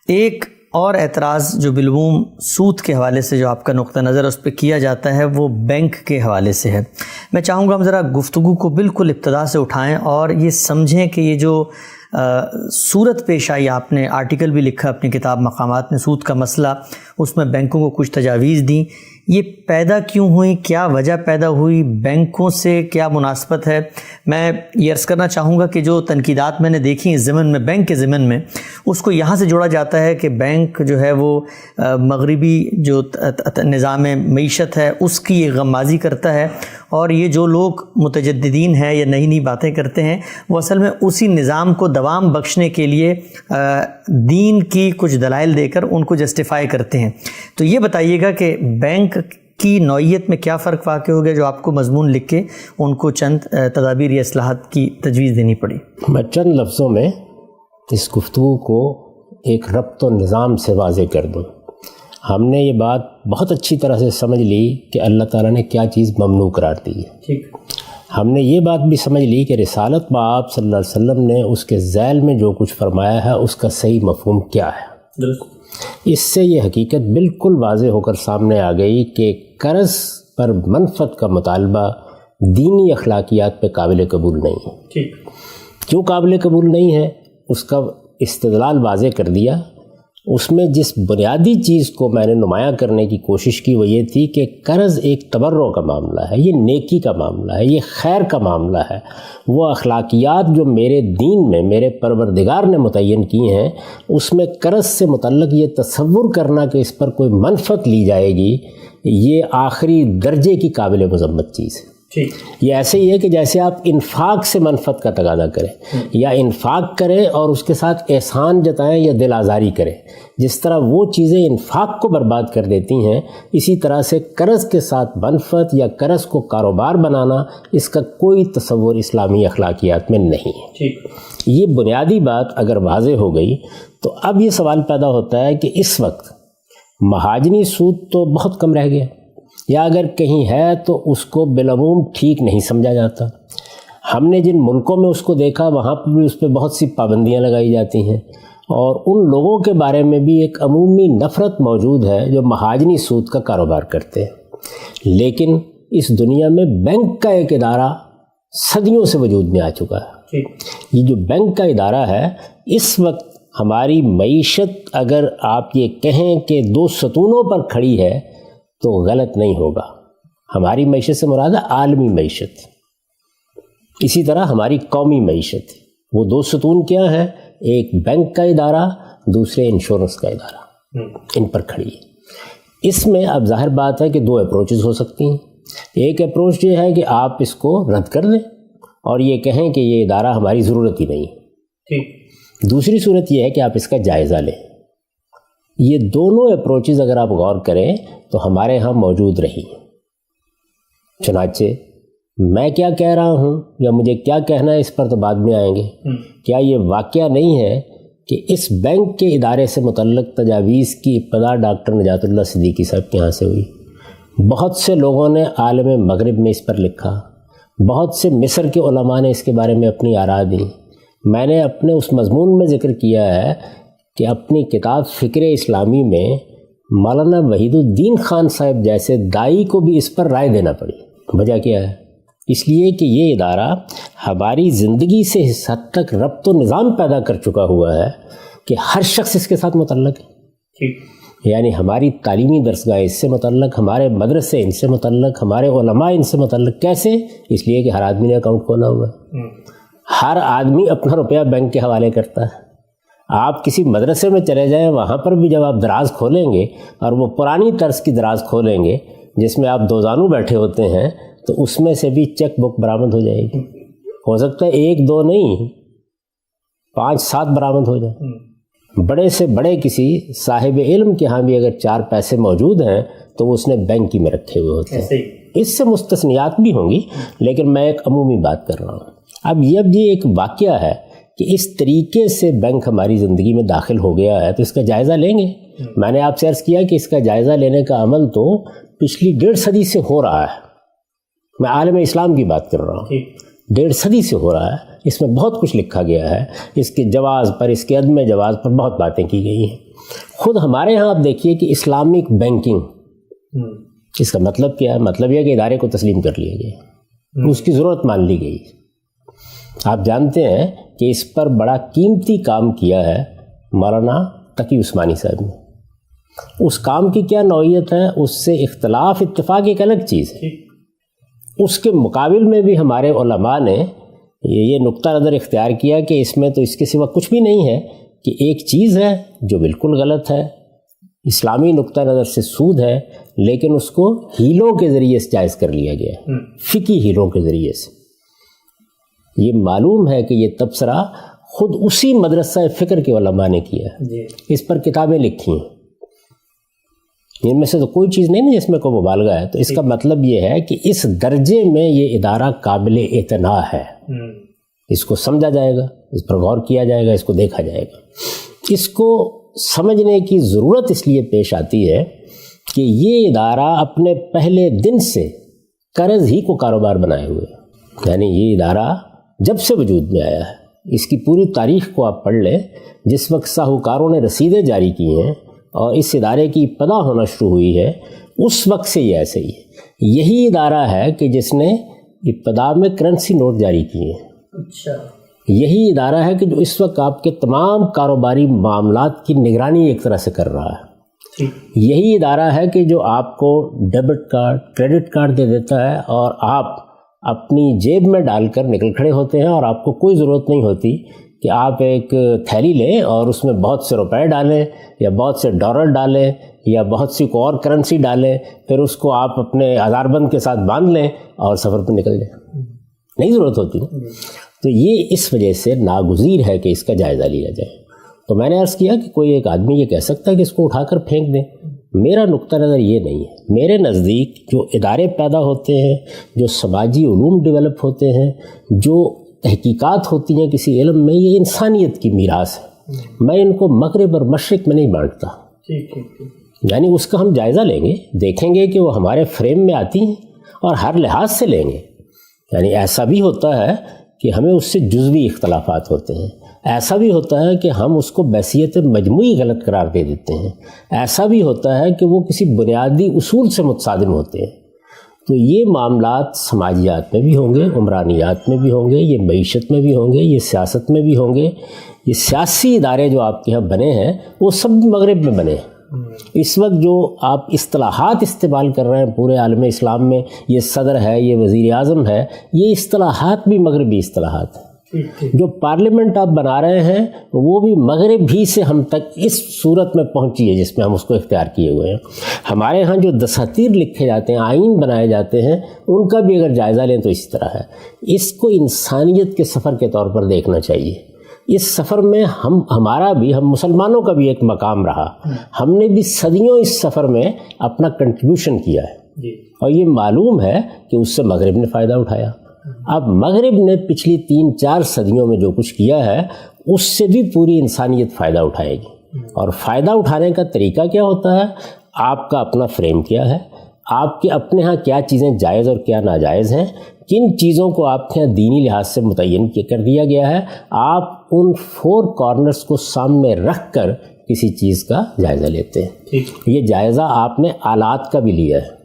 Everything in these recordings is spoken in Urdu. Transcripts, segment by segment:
ایک اور اعتراض جو بالعموم سود کے حوالے سے جو آپ کا نقطہ نظر اس پہ کیا جاتا ہے وہ بینک کے حوالے سے ہے. میں چاہوں گا ہم ذرا گفتگو کو بالکل ابتدا سے اٹھائیں اور یہ سمجھیں کہ یہ جو صورت پیش آئی، آپ نے آرٹیکل بھی لکھا اپنی کتاب مقامات میں، سود کا مسئلہ، اس میں بینکوں کو کچھ تجاویز دیں، یہ پیدا کیوں ہوئی، کیا وجہ پیدا ہوئی، بینکوں سے کیا مناسبت ہے؟ میں یہ عرض کرنا چاہوں گا کہ جو تنقیدات میں نے دیکھی اس ضمن میں، بینک کے ضمن میں، اس کو یہاں سے جوڑا جاتا ہے کہ بینک جو ہے وہ مغربی جو نظام معیشت ہے اس کی یہ غمازی کرتا ہے، اور یہ جو لوگ متجددین ہیں یا نئی نئی باتیں کرتے ہیں وہ اصل میں اسی نظام کو دوام بخشنے کے لیے دین کی کچھ دلائل دے کر ان کو جسٹیفائی کرتے ہیں. تو یہ بتائیے گا کہ بینک کی نوعیت میں کیا فرق واقع ہو گیا جو آپ کو مضمون لکھ کے ان کو چند تدابیر یا اصلاحات کی تجویز دینی پڑی؟ میں چند لفظوں میں اس گفتگو کو ایک ربط و نظام سے واضح کر دوں. ہم نے یہ بات بہت اچھی طرح سے سمجھ لی کہ اللہ تعالیٰ نے کیا چیز ممنوع قرار دی ہے. ہم نے یہ بات بھی سمجھ لی کہ رسالت بآب صلی اللہ علیہ وسلم نے اس کے ذیل میں جو کچھ فرمایا ہے اس کا صحیح مفہوم کیا ہے. اس سے یہ حقیقت بالکل واضح ہو کر سامنے آ گئی کہ قرض پر منفعت کا مطالبہ دینی اخلاقیات پہ قابل قبول نہیں ہے. کیوں قابل قبول نہیں ہے اس کا استدلال واضح کر دیا. اس میں جس بنیادی چیز کو میں نے نمایاں کرنے کی کوشش کی وہ یہ تھی کہ قرض ایک تبرع کا معاملہ ہے، یہ نیکی کا معاملہ ہے، یہ خیر کا معاملہ ہے. وہ اخلاقیات جو میرے دین میں میرے پروردگار نے متعین کی ہیں اس میں قرض سے متعلق یہ تصور کرنا کہ اس پر کوئی منفعت لی جائے گی یہ آخری درجے کی قابل مذمت چیز ہے. یہ ایسے ہی ہے کہ جیسے آپ انفاق سے منفعت کا تقاضا کریں یا انفاق کریں اور اس کے ساتھ احسان جتائیں یا دل آزاری کریں. جس طرح وہ چیزیں انفاق کو برباد کر دیتی ہیں اسی طرح سے قرض کے ساتھ منفعت یا قرض کو کاروبار بنانا اس کا کوئی تصور اسلامی اخلاقیات میں نہیں ہے. یہ بنیادی بات اگر واضح ہو گئی تو اب یہ سوال پیدا ہوتا ہے کہ اس وقت مہاجنی سود تو بہت کم رہ گیا یا اگر کہیں ہے تو اس کو بالعموم ٹھیک نہیں سمجھا جاتا. ہم نے جن ملکوں میں اس کو دیکھا وہاں پر بھی اس پہ بہت سی پابندیاں لگائی جاتی ہیں اور ان لوگوں کے بارے میں بھی ایک عمومی نفرت موجود ہے جو مہاجنی سود کا کاروبار کرتے ہیں. لیکن اس دنیا میں بینک کا ایک ادارہ صدیوں سے وجود میں آ چکا ہے. یہ جو بینک کا ادارہ ہے اس وقت ہماری معیشت اگر آپ یہ کہیں کہ دو ستونوں پر کھڑی ہے تو غلط نہیں ہوگا. ہماری معیشت سے مراد ہے عالمی معیشت، اسی طرح ہماری قومی معیشت. وہ دو ستون کیا ہیں؟ ایک بینک کا ادارہ، دوسرے انشورنس کا ادارہ، ان پر کھڑی ہے. اس میں اب ظاہر بات ہے کہ دو اپروچز ہو سکتی ہیں. ایک اپروچ یہ ہے کہ آپ اس کو رد کر دیں اور یہ کہیں کہ یہ ادارہ ہماری ضرورت ہی نہیں ہے. دوسری صورت یہ ہے کہ آپ اس کا جائزہ لیں. یہ دونوں اپروچز اگر آپ غور کریں تو ہمارے ہاں موجود رہی. چنانچہ میں کیا کہہ رہا ہوں یا مجھے کیا کہنا ہے اس پر تو بعد میں آئیں گے. کیا یہ واقعہ نہیں ہے کہ اس بینک کے ادارے سے متعلق تجاویز کی ابتدا ڈاکٹر نجات اللہ صدیقی صاحب کے یہاں سے ہوئی. بہت سے لوگوں نے عالم مغرب میں اس پر لکھا، بہت سے مصر کے علماء نے اس کے بارے میں اپنی آراء دی. میں نے اپنے اس مضمون میں ذکر کیا ہے کہ اپنی کتاب فکر اسلامی میں مولانا وحید الدین خان صاحب جیسے دائی کو بھی اس پر رائے دینا پڑی. وجہ کیا ہے؟ اس لیے کہ یہ ادارہ ہماری زندگی سے اس حد تک ربط و نظام پیدا کر چکا ہوا ہے کہ ہر شخص اس کے ساتھ متعلق ہے. یعنی ہماری تعلیمی درسگاہ اس سے متعلق، ہمارے مدرسے ان سے متعلق، ہمارے علماء ان سے متعلق. کیسے؟ اس لیے کہ ہر آدمی نے اکاؤنٹ کھولا ہوا ہے. ہر آدمی اپنا روپیہ بینک کے حوالے کرتا ہے. آپ کسی مدرسے میں چلے جائیں وہاں پر بھی جب آپ دراز کھولیں گے اور وہ پرانی طرز کی دراز کھولیں گے جس میں آپ دو زانو بیٹھے ہوتے ہیں تو اس میں سے بھی چیک بک برآمد ہو جائے گی. ہو سکتا ہے ایک دو نہیں 5-7 برآمد ہو جائے. بڑے سے بڑے کسی صاحب علم کے ہاں بھی اگر 4 پیسے موجود ہیں تو وہ اس نے بینک ہی میں رکھے ہوئے ہوتے ہیں. اس سے مستثنیات بھی ہوں گی لیکن میں ایک عمومی بات کر رہا ہوں. اب یہ ایک واقعہ ہے کہ اس طریقے سے بینک ہماری زندگی میں داخل ہو گیا ہے تو اس کا جائزہ لیں گے. میں نے آپ سے عرض کیا کہ اس کا جائزہ لینے کا عمل تو پچھلی 1.5 صدی سے ہو رہا ہے. میں عالم اسلام کی بات کر رہا ہوں. 1.5 صدی سے ہو رہا ہے. اس میں بہت کچھ لکھا گیا ہے، اس کے جواز پر، اس کے عدم جواز پر بہت باتیں کی گئی ہیں. خود ہمارے ہاں آپ دیکھیے کہ اسلامک بینکنگ، اس کا مطلب کیا ہے؟ مطلب یہ کہ ادارے کو تسلیم کر لیا گیا، اس کی ضرورت مان لی گئی. آپ جانتے ہیں کہ اس پر بڑا قیمتی کام کیا ہے مولانا تقی عثمانی صاحب نے. اس کام کی کیا نوعیت ہے؟ اس سے اختلاف اتفاق ایک الگ چیز ہے. اس کے مقابل میں بھی ہمارے علماء نے یہ نقطہ نظر اختیار کیا کہ اس میں تو اس کے سوا کچھ بھی نہیں ہے، کہ ایک چیز ہے جو بالکل غلط ہے، اسلامی نقطہ نظر سے سود ہے، لیکن اس کو ہیلوں کے ذریعے سے جائز کر لیا گیا، فقہی ہیلوں کے ذریعے سے. یہ معلوم ہے کہ یہ تبصرہ خود اسی مدرسہ فکر کے علماء نے کیا ہے، اس پر کتابیں لکھی ہیں. ان میں سے تو کوئی چیز نہیں جس میں کوئی مبالغہ ہے. تو اس کا مطلب یہ ہے کہ اس درجے میں یہ ادارہ قابل اعتنا ہے. اس کو سمجھا جائے گا، اس پر غور کیا جائے گا، اس کو دیکھا جائے گا. اس کو سمجھنے کی ضرورت اس لیے پیش آتی ہے کہ یہ ادارہ اپنے پہلے دن سے قرض ہی کو کاروبار بنائے ہوئے، یعنی یہ ادارہ جب سے وجود میں آیا ہے، اس کی پوری تاریخ کو آپ پڑھ لیں. جس وقت ساہوکاروں نے رسیدیں جاری کی ہیں اور اس ادارے کی ابتدا ہونا شروع ہوئی ہے، اس وقت سے یہ ایسے ہی ہے. یہی ادارہ ہے کہ جس نے ابتدا میں کرنسی نوٹ جاری کیے ہیں. اچھا. یہی ادارہ ہے کہ جو اس وقت آپ کے تمام کاروباری معاملات کی نگرانی ایک طرح سے کر رہا ہے. یہی ادارہ ہے کہ جو آپ کو ڈیبٹ کارڈ، کریڈٹ کارڈ دے دیتا ہے اور آپ اپنی جیب میں ڈال کر نکل کھڑے ہوتے ہیں، اور آپ کو کوئی ضرورت نہیں ہوتی کہ آپ ایک تھیلی لیں اور اس میں بہت سے روپے ڈالیں یا بہت سے ڈالر ڈالیں یا بہت سی کو اور کرنسی ڈالیں، پھر اس کو آپ اپنے آدھار بند کے ساتھ باندھ لیں اور سفر پہ نکل جائیں. نہیں ضرورت ہوتی. تو یہ اس وجہ سے ناگزیر ہے کہ اس کا جائزہ لیا جائے. تو میں نے عرض کیا کہ کوئی ایک آدمی یہ کہہ سکتا ہے کہ اس کو اٹھا کر پھینک دیں. میرا نقطہ نظر یہ نہیں ہے. میرے نزدیک جو ادارے پیدا ہوتے ہیں، جو سماجی علوم ڈیولپ ہوتے ہیں، جو تحقیقات ہوتی ہیں کسی علم میں، یہ انسانیت کی میراث ہے. میں ان کو مغرب اور مشرق میں نہیں بانٹتا. یعنی اس کا ہم جائزہ لیں گے، دیکھیں گے کہ وہ ہمارے فریم میں آتی ہیں اور ہر لحاظ سے لیں گے. یعنی ایسا بھی ہوتا ہے کہ ہمیں اس سے جزوی اختلافات ہوتے ہیں، ایسا بھی ہوتا ہے کہ ہم اس کو بحیثیت مجموعی غلط قرار دے دیتے ہیں، ایسا بھی ہوتا ہے کہ وہ کسی بنیادی اصول سے متصادم ہوتے ہیں. تو یہ معاملات سماجیات میں بھی ہوں گے، عمرانیات میں بھی ہوں گے، یہ معیشت میں بھی ہوں گے، یہ سیاست میں بھی ہوں گے. یہ سیاسی ادارے جو آپ کے یہاں بنے ہیں وہ سب مغرب میں بنے ہیں. اس وقت جو آپ اصطلاحات استعمال کر رہے ہیں پورے عالم اسلام میں، یہ صدر ہے، یہ وزیر اعظم ہے، یہ اصطلاحات بھی مغربی اصطلاحات ہیں. جو پارلیمنٹ آپ بنا رہے ہیں وہ بھی مغرب ہی سے ہم تک اس صورت میں پہنچی ہے جس میں ہم اس کو اختیار کیے ہوئے ہیں. ہمارے ہاں جو دساتیر لکھے جاتے ہیں، آئین بنائے جاتے ہیں، ان کا بھی اگر جائزہ لیں تو اسی طرح ہے. اس کو انسانیت کے سفر کے طور پر دیکھنا چاہیے. اس سفر میں ہم مسلمانوں کا بھی ایک مقام رہا. ہم نے بھی صدیوں اس سفر میں اپنا کنٹریبیوشن کیا ہے، اور یہ معلوم ہے کہ اس سے مغرب نے فائدہ اٹھایا. اب مغرب نے پچھلی 3-4 صدیوں میں جو کچھ کیا ہے اس سے بھی پوری انسانیت فائدہ اٹھائے گی. اور فائدہ اٹھانے کا طریقہ کیا ہوتا ہے؟ آپ کا اپنا فریم کیا ہے، آپ کے اپنے ہاں کیا چیزیں جائز اور کیا ناجائز ہیں، کن چیزوں کو آپ کے یہاں دینی لحاظ سے متعین کر دیا گیا ہے. آپ ان 4 کارنرز کو سامنے رکھ کر کسی چیز کا جائزہ لیتے ہیں. یہ جائزہ آپ نے آلات کا بھی لیا ہے.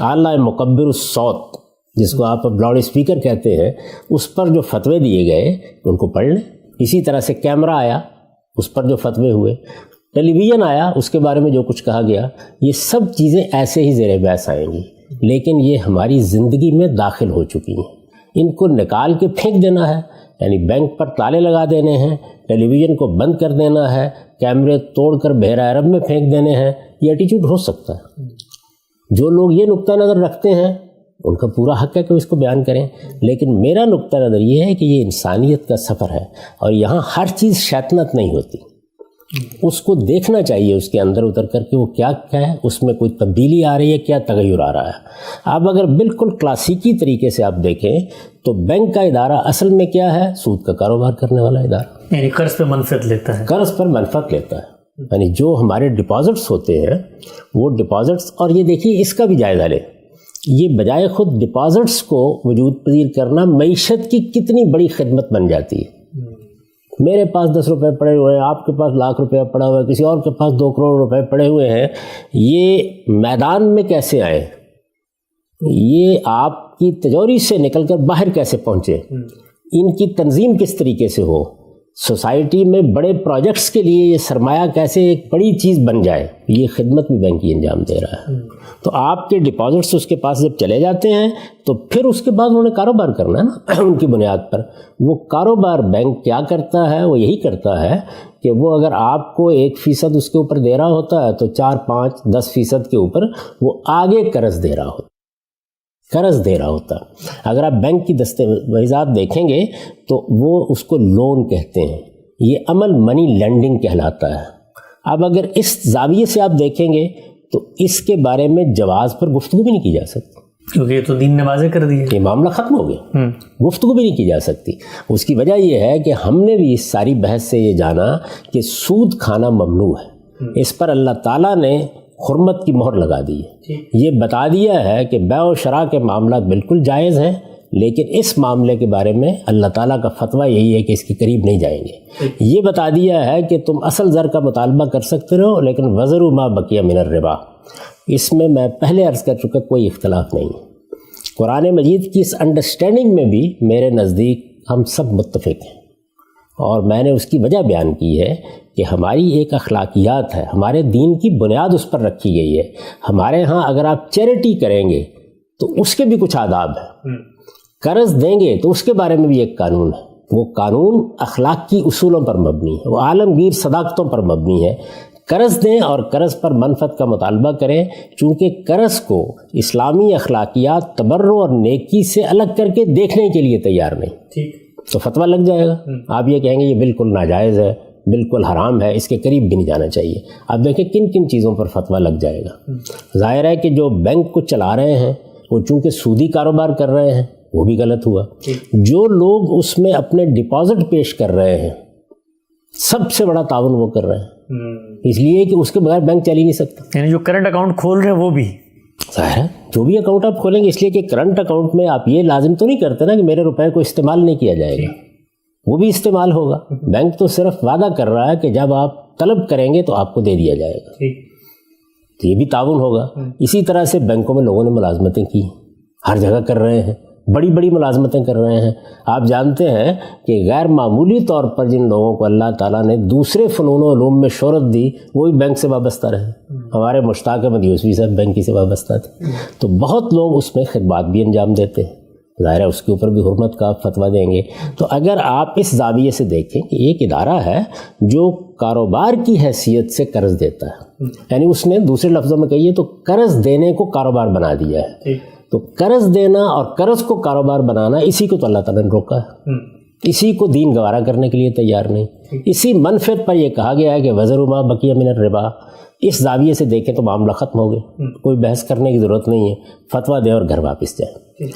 اعلیٰ مکبر الصوت جس کو آپ اب لاؤڈ اسپیکر کہتے ہیں، اس پر جو فتوے دیے گئے ان کو پڑھ لیں. اسی طرح سے کیمرہ آیا، اس پر جو فتوے ہوئے، ٹیلی ویژن آیا، اس کے بارے میں جو کچھ کہا گیا، یہ سب چیزیں ایسے ہی زیر بحث آئیں گی، لیکن یہ ہماری زندگی میں داخل ہو چکی ہیں. ان کو نکال کے پھینک دینا ہے، یعنی بینک پر تالے لگا دینے ہیں، ٹیلی ویژن کو بند کر دینا ہے، کیمرے توڑ کر بحیرہ عرب میں پھینک دینے ہیں، یہ ایٹیٹیوڈ ہو سکتا ہے. جو لوگ یہ نقطہ نظر رکھتے ہیں ان کا پورا حق ہے کہ اس کو بیان کریں، لیکن میرا نقطہ نظر یہ ہے کہ یہ انسانیت کا سفر ہے، اور یہاں ہر چیز شیطنت نہیں ہوتی. اس کو دیکھنا چاہیے اس کے اندر اتر کر کے وہ کیا ہے، اس میں کوئی تبدیلی آ رہی ہے، کیا تغیر آ رہا ہے. آپ اگر بالکل کلاسیکی طریقے سے آپ دیکھیں تو بینک کا ادارہ اصل میں کیا ہے؟ سود کا کاروبار کرنے والا ادارہ، یعنی قرض پہ منفعت لیتا ہے. قرض پر منفعت لیتا ہے. یعنی جو ہمارے ڈپازٹس ہوتے ہیں وہ ڈپازٹس، اور یہ دیکھیے اس کا بھی جائزہ لیں یہ بجائے خود ڈپازٹس کو وجود پذیر کرنا معیشت کی کتنی بڑی خدمت بن جاتی ہے. میرے پاس 10 روپے پڑے ہوئے ہیں، آپ کے پاس لاکھ روپیہ پڑا ہوا ہے، کسی اور کے پاس 2 کروڑ روپے پڑے ہوئے ہیں، یہ میدان میں کیسے آئے؟ یہ آپ کی تجوری سے نکل کر باہر کیسے پہنچے؟ ان کی تنظیم کس طریقے سے ہو؟ سوسائٹی میں بڑے پروجیکٹس کے لیے یہ سرمایہ کیسے ایک بڑی چیز بن جائے؟ یہ خدمت بھی بینک ہی انجام دے رہا ہے. تو آپ کے ڈپازٹس اس کے پاس جب چلے جاتے ہیں تو پھر اس کے بعد انہوں نے کاروبار کرنا ہے نا ان کی بنیاد پر. وہ کاروبار بینک کیا کرتا ہے؟ وہ یہی کرتا ہے کہ وہ اگر آپ کو 1% اس کے اوپر دے رہا ہوتا ہے تو 4, 5, 10% کے اوپر وہ آگے قرض دے رہا ہوتا. اگر آپ بینک کی دستاویزات دیکھیں گے تو وہ اس کو لون کہتے ہیں. یہ عمل منی لینڈنگ کہلاتا ہے. اب اگر اس زاویے سے آپ دیکھیں گے تو اس کے بارے میں جواز پر گفتگو بھی نہیں کی جا سکتی، کیونکہ یہ تو دین نے واضح کر دیا، یہ معاملہ ختم ہو گیا، گفتگو بھی نہیں کی جا سکتی. اس کی وجہ یہ ہے کہ ہم نے بھی اس ساری بحث سے یہ جانا کہ سود کھانا ممنوع ہے. اس پر اللہ تعالیٰ نے حرمت کی مہر لگا دی ہے. یہ بتا دیا ہے کہ بیع و شراء کے معاملات بالکل جائز ہیں، لیکن اس معاملے کے بارے میں اللہ تعالیٰ کا فتویٰ یہی ہے کہ اس کے قریب نہیں جائیں گے. یہ بتا دیا ہے کہ تم اصل زر کا مطالبہ کر سکتے ہو، لیکن وزروا ما بقی من الربا، اس میں پہلے عرض کر چکا کوئی اختلاف نہیں. قرآن مجید کی اس انڈرسٹینڈنگ میں بھی میرے نزدیک ہم سب متفق ہیں، اور میں نے اس کی وجہ بیان کی ہے کہ ہماری ایک اخلاقیات ہے، ہمارے دین کی بنیاد اس پر رکھی گئی ہے. ہمارے ہاں اگر آپ چیریٹی کریں گے تو اس کے بھی کچھ آداب ہیں، قرض دیں گے تو اس کے بارے میں بھی ایک قانون ہے. وہ قانون اخلاق کی اصولوں پر مبنی ہے، وہ عالمگیر صداقتوں پر مبنی ہے. قرض دیں اور قرض پر منفعت کا مطالبہ کریں، چونکہ قرض کو اسلامی اخلاقیات تبرع اور نیکی سے الگ کر کے دیکھنے کے لیے تیار نہیں، تو فتویٰ لگ جائے گا. آپ یہ کہیں گے یہ بالکل ناجائز ہے، بالکل حرام ہے، اس کے قریب بھی نہیں جانا چاہیے. آپ دیکھیں کن کن چیزوں پر فتویٰ لگ جائے گا. ظاہر ہے کہ جو بینک کو چلا رہے ہیں وہ چونکہ سودی کاروبار کر رہے ہیں، وہ بھی غلط ہوا. جو لوگ اس میں اپنے ڈپازٹ پیش کر رہے ہیں، سب سے بڑا تعاون وہ کر رہے ہیں، اس لیے کہ اس کے بغیر بینک چل ہی نہیں سکتا. یعنی جو کرنٹ اکاؤنٹ کھول رہے ہیں وہ بھی ظاہر ہے جو بھی اکاؤنٹ آپ کھولیں گے، اس لیے کہ کرنٹ اکاؤنٹ میں آپ یہ لازم تو نہیں کرتے نا کہ میرے روپے کو استعمال نہیں کیا جائے گا، وہ بھی استعمال ہوگا. بینک تو صرف وعدہ کر رہا ہے کہ جب آپ طلب کریں گے تو آپ کو دے دیا جائے گا، تو یہ بھی تعاون ہوگا. اسی طرح سے بینکوں میں لوگوں نے ملازمتیں کی، ہر جگہ کر رہے ہیں، بڑی بڑی ملازمتیں کر رہے ہیں. آپ جانتے ہیں کہ غیر معمولی طور پر جن لوگوں کو اللہ تعالیٰ نے دوسرے فنون و علوم میں شہرت دی وہ بھی بینک سے وابستہ رہے. ہمارے مشتاق احمد یوسفی صاحب بینک ہی سے وابستہ تھے. تو بہت لوگ اس میں خدمات بھی انجام دیتے ہیں، ظاہر ہے اس کے اوپر بھی حرمت کا فتویٰ دیں گے. تو اگر آپ اس زاویے سے دیکھیں کہ ایک ادارہ ہے جو کاروبار کی حیثیت سے قرض دیتا ہے، یعنی اس نے دوسرے لفظوں میں کہیے تو قرض دینے کو کاروبار بنا دیا ہے، تو قرض دینا اور قرض کو کاروبار بنانا اسی کو تو اللہ تعالیٰ نے روکا ہے، اسی کو دین گوارا کرنے کے لیے تیار نہیں. اسی منفعت پر یہ کہا گیا ہے کہ وزروا ما بقی من الربا. اس زاویے سے دیکھیں تو معاملہ ختم ہو گیا، کوئی بحث کرنے کی ضرورت نہیں ہے، فتویٰ دیں اور گھر واپس جائیں.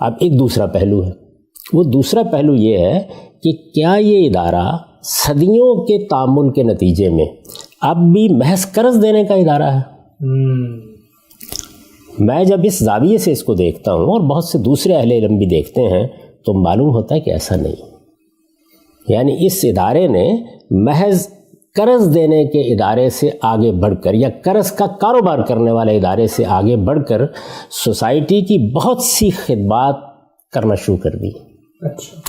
اب ایک دوسرا پہلو ہے، وہ دوسرا پہلو یہ ہے کہ کیا یہ ادارہ صدیوں کے تعامل کے نتیجے میں اب بھی محض قرض دینے کا ادارہ ہے؟ میں جب اس زاویے سے اس کو دیکھتا ہوں اور بہت سے دوسرے اہل علم بھی دیکھتے ہیں تو معلوم ہوتا ہے کہ ایسا نہیں. یعنی اس ادارے نے محض قرض دینے کے ادارے سے آگے بڑھ کر یا قرض کا کاروبار کرنے والے ادارے سے آگے بڑھ کر سوسائٹی کی بہت سی خدمات کرنا شروع کر دی.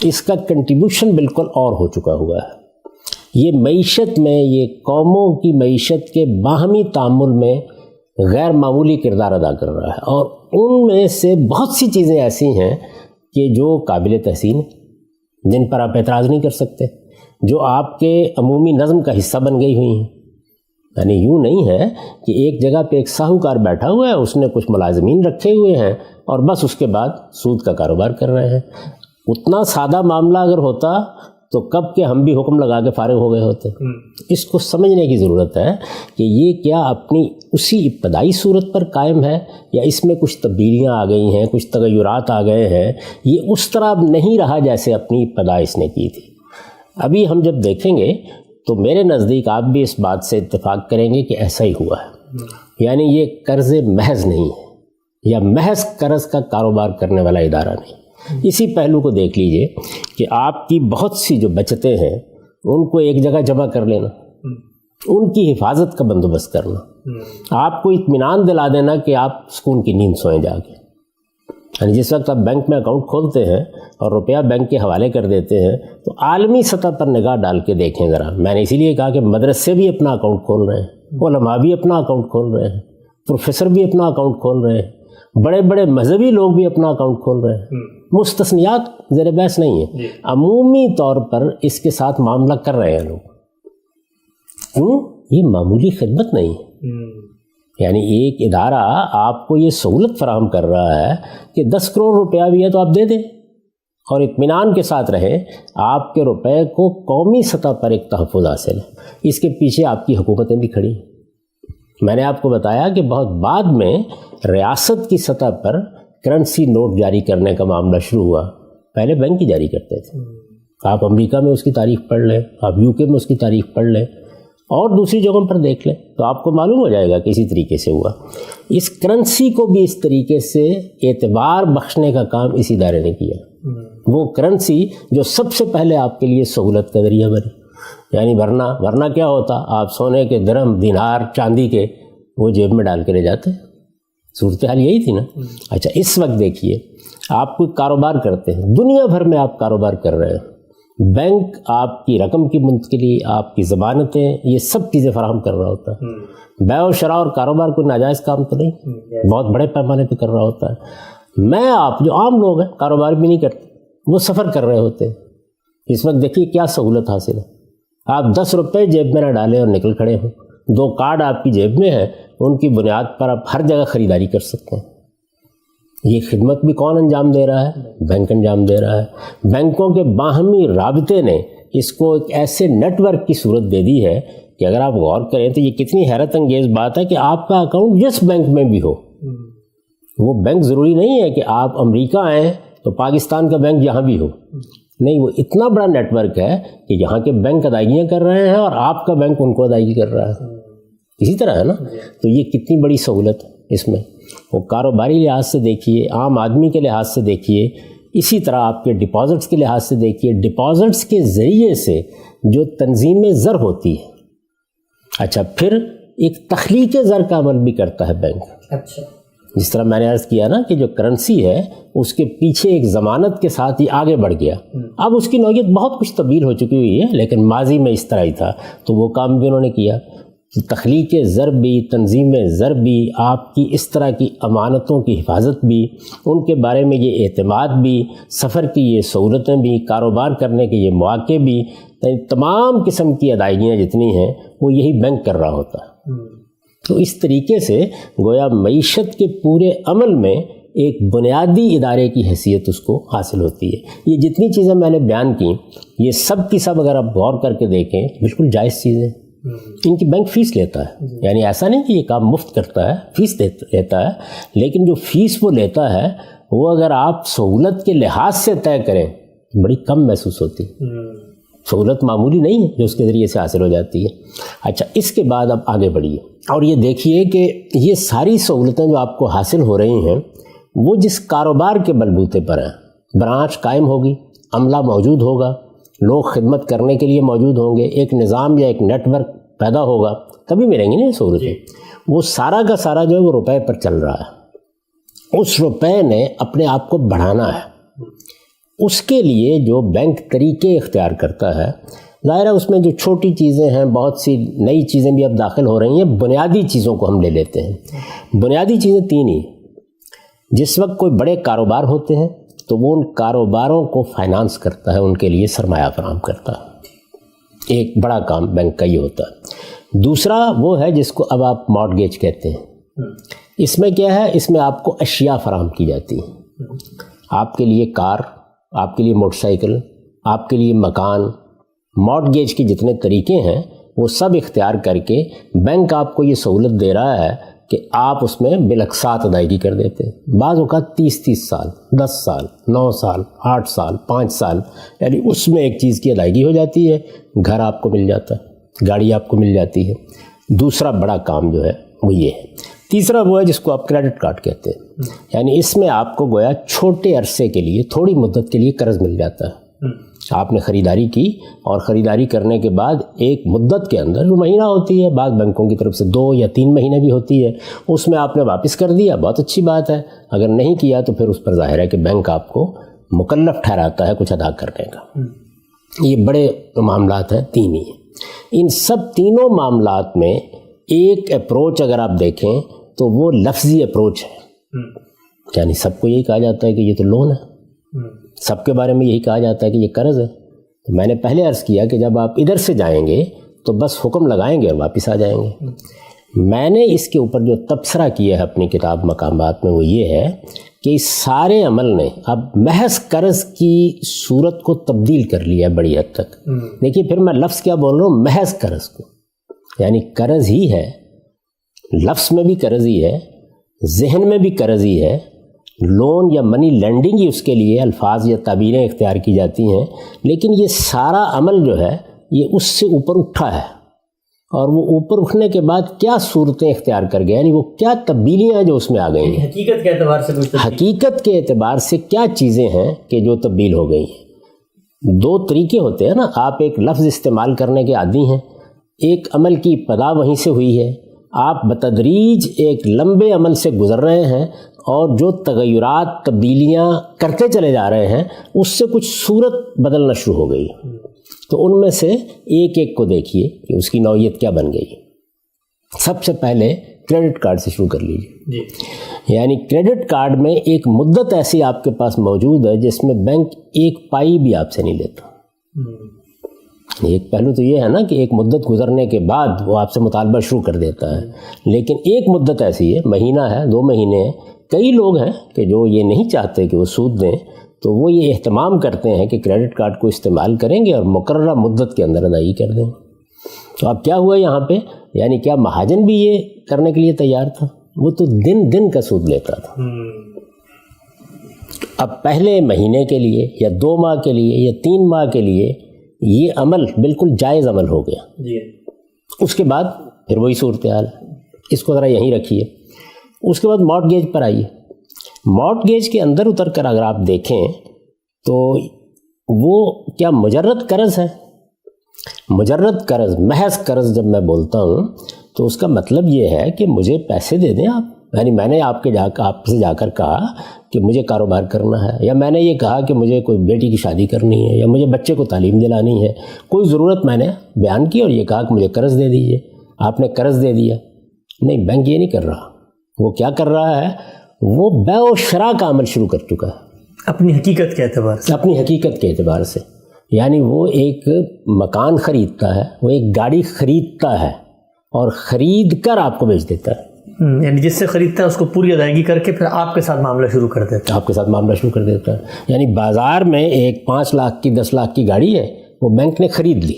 اس کا کنٹریبیوشن بالکل اور ہو چکا ہوا ہے. یہ معیشت میں، یہ قوموں کی معیشت کے باہمی تعامل میں غیر معمولی کردار ادا کر رہا ہے، اور ان میں سے بہت سی چیزیں ایسی ہیں کہ جو قابل تحسین، جن پر آپ اعتراض نہیں کر سکتے، جو آپ کے عمومی نظم کا حصہ بن گئی ہوئی ہیں. یعنی یوں نہیں ہے کہ ایک جگہ پہ ایک ساہوکار بیٹھا ہوا ہے، اس نے کچھ ملازمین رکھے ہوئے ہیں اور بس اس کے بعد سود کا کاروبار کر رہے ہیں. اتنا سادہ معاملہ اگر ہوتا تو کب کے ہم بھی حکم لگا کے فارغ ہو گئے ہوتے. اس کو سمجھنے کی ضرورت ہے کہ یہ کیا اپنی اسی ابتدائی صورت پر قائم ہے یا اس میں کچھ تبدیلیاں آ گئی ہیں، کچھ تغیرات آ گئے ہیں. یہ اس طرح نہیں رہا جیسے اپنی ابتدا اس نے کی تھی. ابھی ہم جب دیکھیں گے تو میرے نزدیک آپ بھی اس بات سے اتفاق کریں گے کہ ایسا ہی ہوا ہے. یعنی یہ قرض محض نہیں ہے، یا محض قرض کا کاروبار کرنے والا ادارہ نہیں۔ اسی پہلو کو دیکھ لیجئے کہ آپ کی بہت سی جو بچتیں ہیں ان کو ایک جگہ جمع کر لینا، ان کی حفاظت کا بندوبست کرنا، آپ کو اطمینان دلا دینا کہ آپ سکون کی نیند سوئیں جا کے۔ یعنی جس وقت آپ بینک میں اکاؤنٹ کھولتے ہیں اور روپیہ بینک کے حوالے کر دیتے ہیں تو عالمی سطح پر نگاہ ڈال کے دیکھیں ذرا۔ میں نے اسی لیے کہا کہ مدرسے بھی اپنا اکاؤنٹ کھول رہے ہیں، علماء بھی اپنا اکاؤنٹ کھول رہے ہیں، پروفیسر بھی اپنا اکاؤنٹ کھول رہے ہیں، بڑے بڑے مذہبی لوگ بھی اپنا اکاؤنٹ کھول رہے ہیں۔ مستثنیات زیر بحث نہیں ہیں، عمومی طور پر اس کے ساتھ معاملہ کر رہے ہیں لوگ۔ کیوں؟ یہ معمولی خدمت نہیں ہے۔ یعنی ایک ادارہ آپ کو یہ سہولت فراہم کر رہا ہے کہ 10 کروڑ روپیہ بھی ہے تو آپ دے دیں اور اطمینان کے ساتھ رہیں، آپ کے روپے کو قومی سطح پر ایک تحفظ حاصل ہے۔ اس کے پیچھے آپ کی حکومتیں بھی کھڑی ہیں۔ میں نے آپ کو بتایا کہ بہت بعد میں ریاست کی سطح پر کرنسی نوٹ جاری کرنے کا معاملہ شروع ہوا، پہلے بینک ہی جاری کرتے تھے۔ آپ امریکہ میں اس کی تاریخ پڑھ لیں، آپ یو کے میں اس کی تاریخ پڑھ لیں اور دوسری جگہوں پر دیکھ لیں تو آپ کو معلوم ہو جائے گا کہ اسی طریقے سے ہوا۔ اس کرنسی کو بھی اس طریقے سے اعتبار بخشنے کا کام اس ادارے نے کیا۔ وہ کرنسی جو سب سے پہلے آپ کے لیے سہولت کا ذریعہ بنی، یعنی ورنہ کیا ہوتا، آپ سونے کے درہم، دینار، چاندی کے وہ جیب میں ڈال کے لے جاتے۔ صورتحال یہی تھی نا۔ اچھا اس وقت دیکھیے، آپ کوئی کاروبار کرتے ہیں، دنیا بھر میں آپ کاروبار کر رہے ہیں، بینک آپ کی رقم کی منتقلی، آپ کی ضمانتیں، یہ سب چیزیں فراہم کر رہا ہوتا ہے۔ بیع و شراء اور کاروبار کوئی ناجائز کام تو نہیں، بہت بڑے پیمانے پہ کر رہا ہوتا ہے۔ میں آپ جو عام لوگ ہیں کاروبار بھی نہیں کرتے، وہ سفر کر رہے ہوتے ہیں۔ اس وقت دیکھیے کیا سہولت حاصل ہے، آپ 10 روپے جیب میں نہ ڈالیں اور نکل کھڑے ہوں، 2 کارڈ آپ کی جیب میں ہیں، ان کی بنیاد پر آپ ہر جگہ خریداری کر سکتے ہیں۔ یہ خدمت بھی کون انجام دے رہا ہے؟ بینک انجام دے رہا ہے۔ بینکوں کے باہمی رابطے نے اس کو ایک ایسے نیٹ ورک کی صورت دے دی ہے کہ اگر آپ غور کریں تو یہ کتنی حیرت انگیز بات ہے کہ آپ کا اکاؤنٹ جس بینک میں بھی ہو، وہ بینک ضروری نہیں ہے کہ آپ امریکہ آئیں تو پاکستان کا بینک یہاں بھی ہو، نہیں، وہ اتنا بڑا نیٹ ورک ہے کہ یہاں کے بینک ادائیگیاں کر رہے ہیں اور آپ کا بینک ان کو ادائیگی کر رہا ہے۔ اسی طرح ہے نا، تو یہ کتنی بڑی سہولت ہے اس میں۔ وہ کاروباری لحاظ سے دیکھیے، عام آدمی کے لحاظ سے دیکھیے، اسی طرح آپ کے ڈپازٹس کے لحاظ سے دیکھیے، ڈپازٹس کے ذریعے سے جو تنظیم زر ہوتی ہے، اچھا پھر ایک تخلیق زر کا عمل بھی کرتا ہے بینک۔ اچھا، جس طرح میں نے عرض کیا نا کہ جو کرنسی ہے اس کے پیچھے ایک ضمانت کے ساتھ ہی آگے بڑھ گیا۔ اب اس کی نوعیت بہت کچھ تبدیل ہو چکی ہوئی ہے، لیکن ماضی میں اس طرح ہی تھا، تو وہ کام بھی انہوں نے کیا۔ تخلیق زر بھی، تنظیم زر بھی، آپ کی اس طرح کی امانتوں کی حفاظت بھی، ان کے بارے میں یہ اعتماد بھی، سفر کی یہ سہولتیں بھی، کاروبار کرنے کے یہ مواقع بھی، تمام قسم کی ادائیگیاں جتنی ہیں وہ یہی بینک کر رہا ہوتا ہے۔ تو اس طریقے سے گویا معیشت کے پورے عمل میں ایک بنیادی ادارے کی حیثیت اس کو حاصل ہوتی ہے۔ یہ جتنی چیزیں میں نے بیان کی، یہ سب کی سب اگر آپ غور کر کے دیکھیں بالکل جائز چیزیں۔ ان کی بینک فیس لیتا ہے، یعنی ایسا نہیں کہ یہ کام مفت کرتا ہے، فیس لیتا ہے، لیکن جو فیس وہ لیتا ہے وہ اگر آپ سہولت کے لحاظ سے طے کریں بڑی کم محسوس ہوتی ہے۔ سہولت معمولی نہیں ہے جو اس کے ذریعے سے حاصل ہو جاتی ہے۔ اچھا اس کے بعد اب آگے بڑھیے اور یہ دیکھیے کہ یہ ساری سہولتیں جو آپ کو حاصل ہو رہی ہیں وہ جس کاروبار کے بلبوتے پر ہیں، برانچ قائم ہوگی، عملہ موجود ہوگا، لوگ خدمت کرنے کے لیے موجود ہوں گے، ایک نظام یا ایک نیٹ ورک پیدا ہوگا، تبھی ملیں گی نا یہ سہولتیں۔ وہ سارا کا سارا جو ہے وہ روپے پر چل رہا ہے، اس روپے نے اپنے آپ کو بڑھانا ہے۔ اس کے لیے جو بینک طریقے اختیار کرتا ہے، ظاہر ہے اس میں جو چھوٹی چیزیں ہیں، بہت سی نئی چیزیں بھی اب داخل ہو رہی ہیں، بنیادی چیزوں کو ہم لے لیتے ہیں۔ بنیادی چیزیں 3 ہی۔ جس وقت کوئی بڑے کاروبار ہوتے ہیں تو وہ ان کاروباروں کو فائنانس کرتا ہے، ان کے لیے سرمایہ فراہم کرتا ہے، ایک بڑا کام بینک کا یہ ہوتا ہے۔ دوسرا وہ ہے جس کو اب آپ مارٹگیج کہتے ہیں۔ اس میں کیا ہے، اس میں آپ کو اشیاء فراہم کی جاتی ہیں، آپ کے لیے کار، آپ کے لیے موٹر سائیکل، آپ کے لیے مکان۔ مارٹگیج کے جتنے طریقے ہیں وہ سب اختیار کر کے بینک آپ کو یہ سہولت دے رہا ہے کہ آپ اس میں بالاقساط ادائیگی کر دیتے ہیں۔ بعض اوقات 30 سال، 10 سال، 9 سال، 8 سال، 5 سال، یعنی اس میں ایک چیز کی ادائیگی ہو جاتی ہے، گھر آپ کو مل جاتا ہے، گاڑی آپ کو مل جاتی ہے۔ دوسرا بڑا کام جو ہے وہ یہ ہے. تیسرا وہ ہے جس کو آپ کریڈٹ کارڈ کہتے ہیں. یعنی اس میں آپ کو گویا چھوٹے عرصے کے لیے تھوڑی مدت کے لیے قرض مل جاتا ہے. آپ نے خریداری کی اور خریداری کرنے کے بعد ایک مدت کے اندر جو مہینہ ہوتی ہے، بعض بینکوں کی طرف سے 2 یا 3 مہینے بھی ہوتی ہے، اس میں آپ نے واپس کر دیا، بہت اچھی بات ہے. اگر نہیں کیا تو پھر اس پر ظاہر ہے کہ بینک آپ کو مکلف ٹھہراتا ہے کچھ ادا کرنے کا. یہ بڑے معاملات ہیں، 3 ہی ہیں. ان سب تینوں معاملات میں ایک اپروچ اگر آپ دیکھیں تو وہ لفظی اپروچ ہے. یعنی سب کو یہی کہا جاتا ہے کہ یہ تو لون ہے، سب کے بارے میں یہی کہا جاتا ہے کہ یہ قرض ہے. تو میں نے پہلے عرض کیا کہ جب آپ ادھر سے جائیں گے تو بس حکم لگائیں گے اور واپس آ جائیں گے. میں نے اس کے اوپر جو تبصرہ کیا ہے اپنی کتاب مقامات میں وہ یہ ہے کہ اس سارے عمل نے اب محض قرض کی صورت کو تبدیل کر لیا ہے بڑی حد تک. دیکھیے پھر میں لفظ کیا بول رہا ہوں، محض قرض کو، یعنی قرض ہی ہے، لفظ میں بھی قرض ہی ہے، ذہن میں بھی قرض ہی ہے. لون یا منی لینڈنگ ہی اس کے لیے الفاظ یا تعبیریں اختیار کی جاتی ہیں، لیکن یہ سارا عمل جو ہے یہ اس سے اوپر اٹھا ہے. اور وہ اوپر اٹھنے کے بعد کیا صورتیں اختیار کر گئے، یعنی وہ کیا تبدیلیاں جو اس میں آ گئی ہیں، حقیقت کے اعتبار سے حقیقت کے اعتبار سے کیا چیزیں ہیں کہ جو تبدیل ہو گئی ہیں. 2 طریقے ہوتے ہیں نا، آپ ایک لفظ استعمال کرنے کے عادی ہیں، ایک عمل کی ابتدا وہیں سے ہوئی ہے، آپ بتدریج ایک لمبے عمل سے گزر رہے ہیں اور جو تغیرات تبدیلیاں کرتے چلے جا رہے ہیں اس سے کچھ صورت بدلنا شروع ہو گئی. تو ان میں سے ایک ایک کو دیکھیے کہ اس کی نوعیت کیا بن گئی. سب سے پہلے کریڈٹ کارڈ سے شروع کر لیجیے. یعنی کریڈٹ کارڈ میں ایک مدت ایسی آپ کے پاس موجود ہے جس میں بینک ایک پائی بھی آپ سے نہیں لیتا. ایک پہلو تو یہ ہے نا کہ ایک مدت گزرنے کے بعد وہ آپ سے مطالبہ شروع کر دیتا ہے، لیکن ایک مدت ایسی ہے، مہینہ ہے، 2 مہینے ہیں. کئی لوگ ہیں کہ جو یہ نہیں چاہتے کہ وہ سود دیں، تو وہ یہ اہتمام کرتے ہیں کہ کریڈٹ کارڈ کو استعمال کریں گے اور مقررہ مدت کے اندر ادائیگی کر دیں. تو اب کیا ہوا یہاں پہ، یعنی کیا مہاجن بھی یہ کرنے کے لیے تیار تھا؟ وہ تو دن دن کا سود لیتا تھا. اب پہلے مہینے کے لیے یا 2 ماہ کے لیے یا 3 ماہ کے لیے یہ عمل بالکل جائز عمل ہو گیا. اس کے بعد پھر وہی صورتحال ہے، اس کو ذرا یہیں رکھیے. اس کے بعد مارٹگیج پر آئیے. مارٹگیج کے اندر اتر کر اگر آپ دیکھیں تو وہ کیا مجرد قرض ہے؟ مجرد قرض، محض قرض جب میں بولتا ہوں تو اس کا مطلب یہ ہے کہ مجھے پیسے دے دیں آپ. یعنی میں نے آپ سے جا کر کہا کہ مجھے کاروبار کرنا ہے، یا میں نے یہ کہا کہ مجھے کوئی بیٹی کی شادی کرنی ہے، یا مجھے بچے کو تعلیم دلانی ہے، کوئی ضرورت میں نے بیان کی اور یہ کہا کہ مجھے قرض دے دیجیے. آپ نے قرض دے دیا. نہیں، بینک یہ نہیں کر رہا. وہ کیا کر رہا ہے، وہ بیع و شراء کا عمل شروع کر چکا ہے اپنی حقیقت کے اعتبار سے. اپنی حقیقت کے اعتبار سے. یعنی وہ ایک مکان خریدتا ہے، وہ ایک گاڑی خریدتا ہے اور خرید کر آپ کو بیچ دیتا ہے. یعنی جس سے خریدتا ہے اس کو پوری ادائیگی کر کے پھر آپ کے ساتھ معاملہ شروع کر دیتا ہے. آپ کے ساتھ معاملہ شروع کر دیتا ہے. یعنی بازار میں ایک 5 لاکھ کی 10 لاکھ کی گاڑی ہے، وہ بینک نے خرید لی.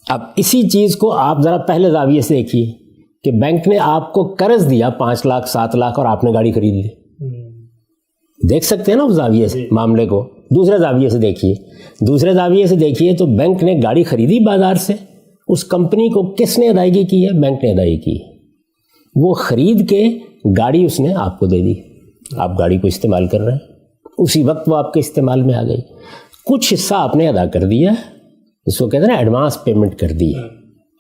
اب اسی چیز کو آپ ذرا پہلے زاویے سے دیکھیے کہ بینک نے آپ کو قرض دیا 5 لاکھ 7 لاکھ اور آپ نے گاڑی خرید لی. دیکھ سکتے ہیں نا اس زاویے سے معاملے کو. دوسرے زاویے سے دیکھیے. دوسرے زاویے سے دیکھیے تو بینک نے گاڑی خریدی بازار سے، اس کمپنی کو کس نے ادائیگی کی ہے؟ بینک نے ادائیگی کی. وہ خرید کے گاڑی اس نے آپ کو دے دی. آپ گاڑی کو استعمال کر رہے ہیں، اسی وقت وہ آپ کے استعمال میں آ گئی. کچھ حصہ آپ نے ادا کر دیا، اس کو کہتے ہیں نا ایڈوانس پیمنٹ کر دی ہے.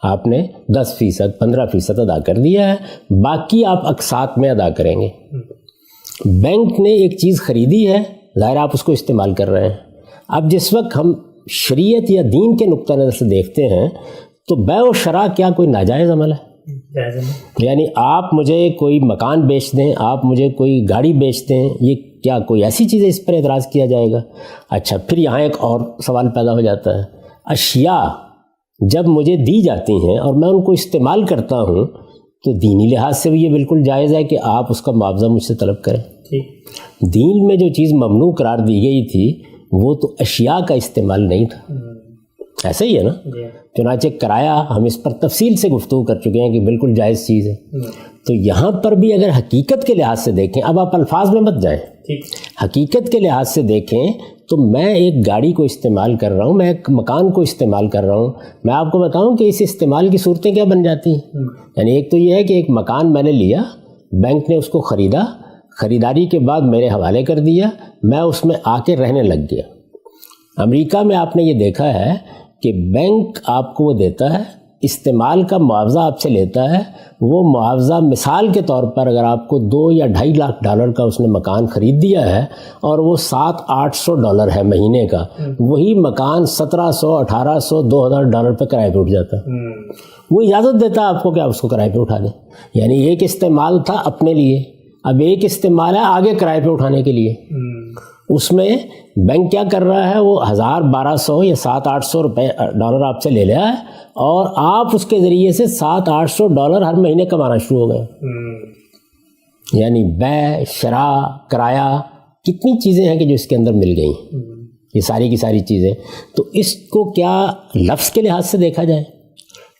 آپ نے 10% 15% ادا کر دیا ہے، باقی آپ اقساط میں ادا کریں گے. بینک نے ایک چیز خریدی ہے، ظاہر آپ اس کو استعمال کر رہے ہیں. اب جس وقت ہم شریعت یا دین کے نقطہ نظر سے دیکھتے ہیں تو بیع و شراء کیا کوئی ناجائز عمل ہے؟ یعنی آپ مجھے کوئی مکان بیچ دیں، آپ مجھے کوئی گاڑی بیچ دیں، یہ کیا کوئی ایسی چیز ہے اس پر اعتراض کیا جائے گا؟ اچھا، پھر یہاں ایک اور سوال پیدا ہو جاتا ہے. اشیاء جب مجھے دی جاتی ہیں اور میں ان کو استعمال کرتا ہوں تو دینی لحاظ سے بھی یہ بالکل جائز ہے کہ آپ اس کا معاوضہ مجھ سے طلب کریں. دین میں جو چیز ممنوع قرار دی گئی تھی وہ تو اشیاء کا استعمال نہیں تھا. ایسا ہی ہے نا. چنانچہ کرایہ ہم اس پر تفصیل سے گفتگو کر چکے ہیں کہ بالکل جائز چیز ہے. تو یہاں پر بھی اگر حقیقت کے لحاظ سے دیکھیں، اب آپ الفاظ میں مت جائیں، حقیقت کے لحاظ سے دیکھیں تو میں ایک گاڑی کو استعمال کر رہا ہوں، میں ایک مکان کو استعمال کر رہا ہوں، میں آپ کو بتاؤں کہ اس استعمال کی صورتیں کیا بن جاتی ہیں. یعنی ایک تو یہ ہے کہ ایک مکان میں نے لیا، بینک نے اس کو خریدا، خریداری کے بعد میرے حوالے کر دیا، میں اس میں آ کے رہنے لگ گیا. امریکہ میں آپ نے یہ دیکھا ہے کہ بینک آپ کو وہ دیتا ہے، استعمال کا معاوضہ آپ سے لیتا ہے. وہ معاوضہ مثال کے طور پر اگر آپ کو $2 یا $2.5 لاکھ کا اس نے مکان خرید دیا ہے اور وہ $700-800 ہے مہینے کا، وہی مکان $1700 $1800 $2000 پہ کرائے پہ اٹھ جاتا ہے. وہ اجازت دیتا ہے آپ کو کہ آپ اس کو کرائے پہ اٹھا دیں. یعنی ایک استعمال تھا اپنے لیے، اب ایک استعمال ہے آگے کرائے پہ اٹھانے کے لیے. اس میں بینک کیا کر رہا ہے، وہ $1200 یا $700-800 آپ سے لے لیا ہے اور آپ اس کے ذریعے سے $700-800 ہر مہینے کمانا شروع ہو گئے. یعنی بیع، شراء، کرایہ، کتنی چیزیں ہیں کہ جو اس کے اندر مل گئی، یہ ساری کی ساری چیزیں. تو اس کو کیا لفظ کے لحاظ سے دیکھا جائے،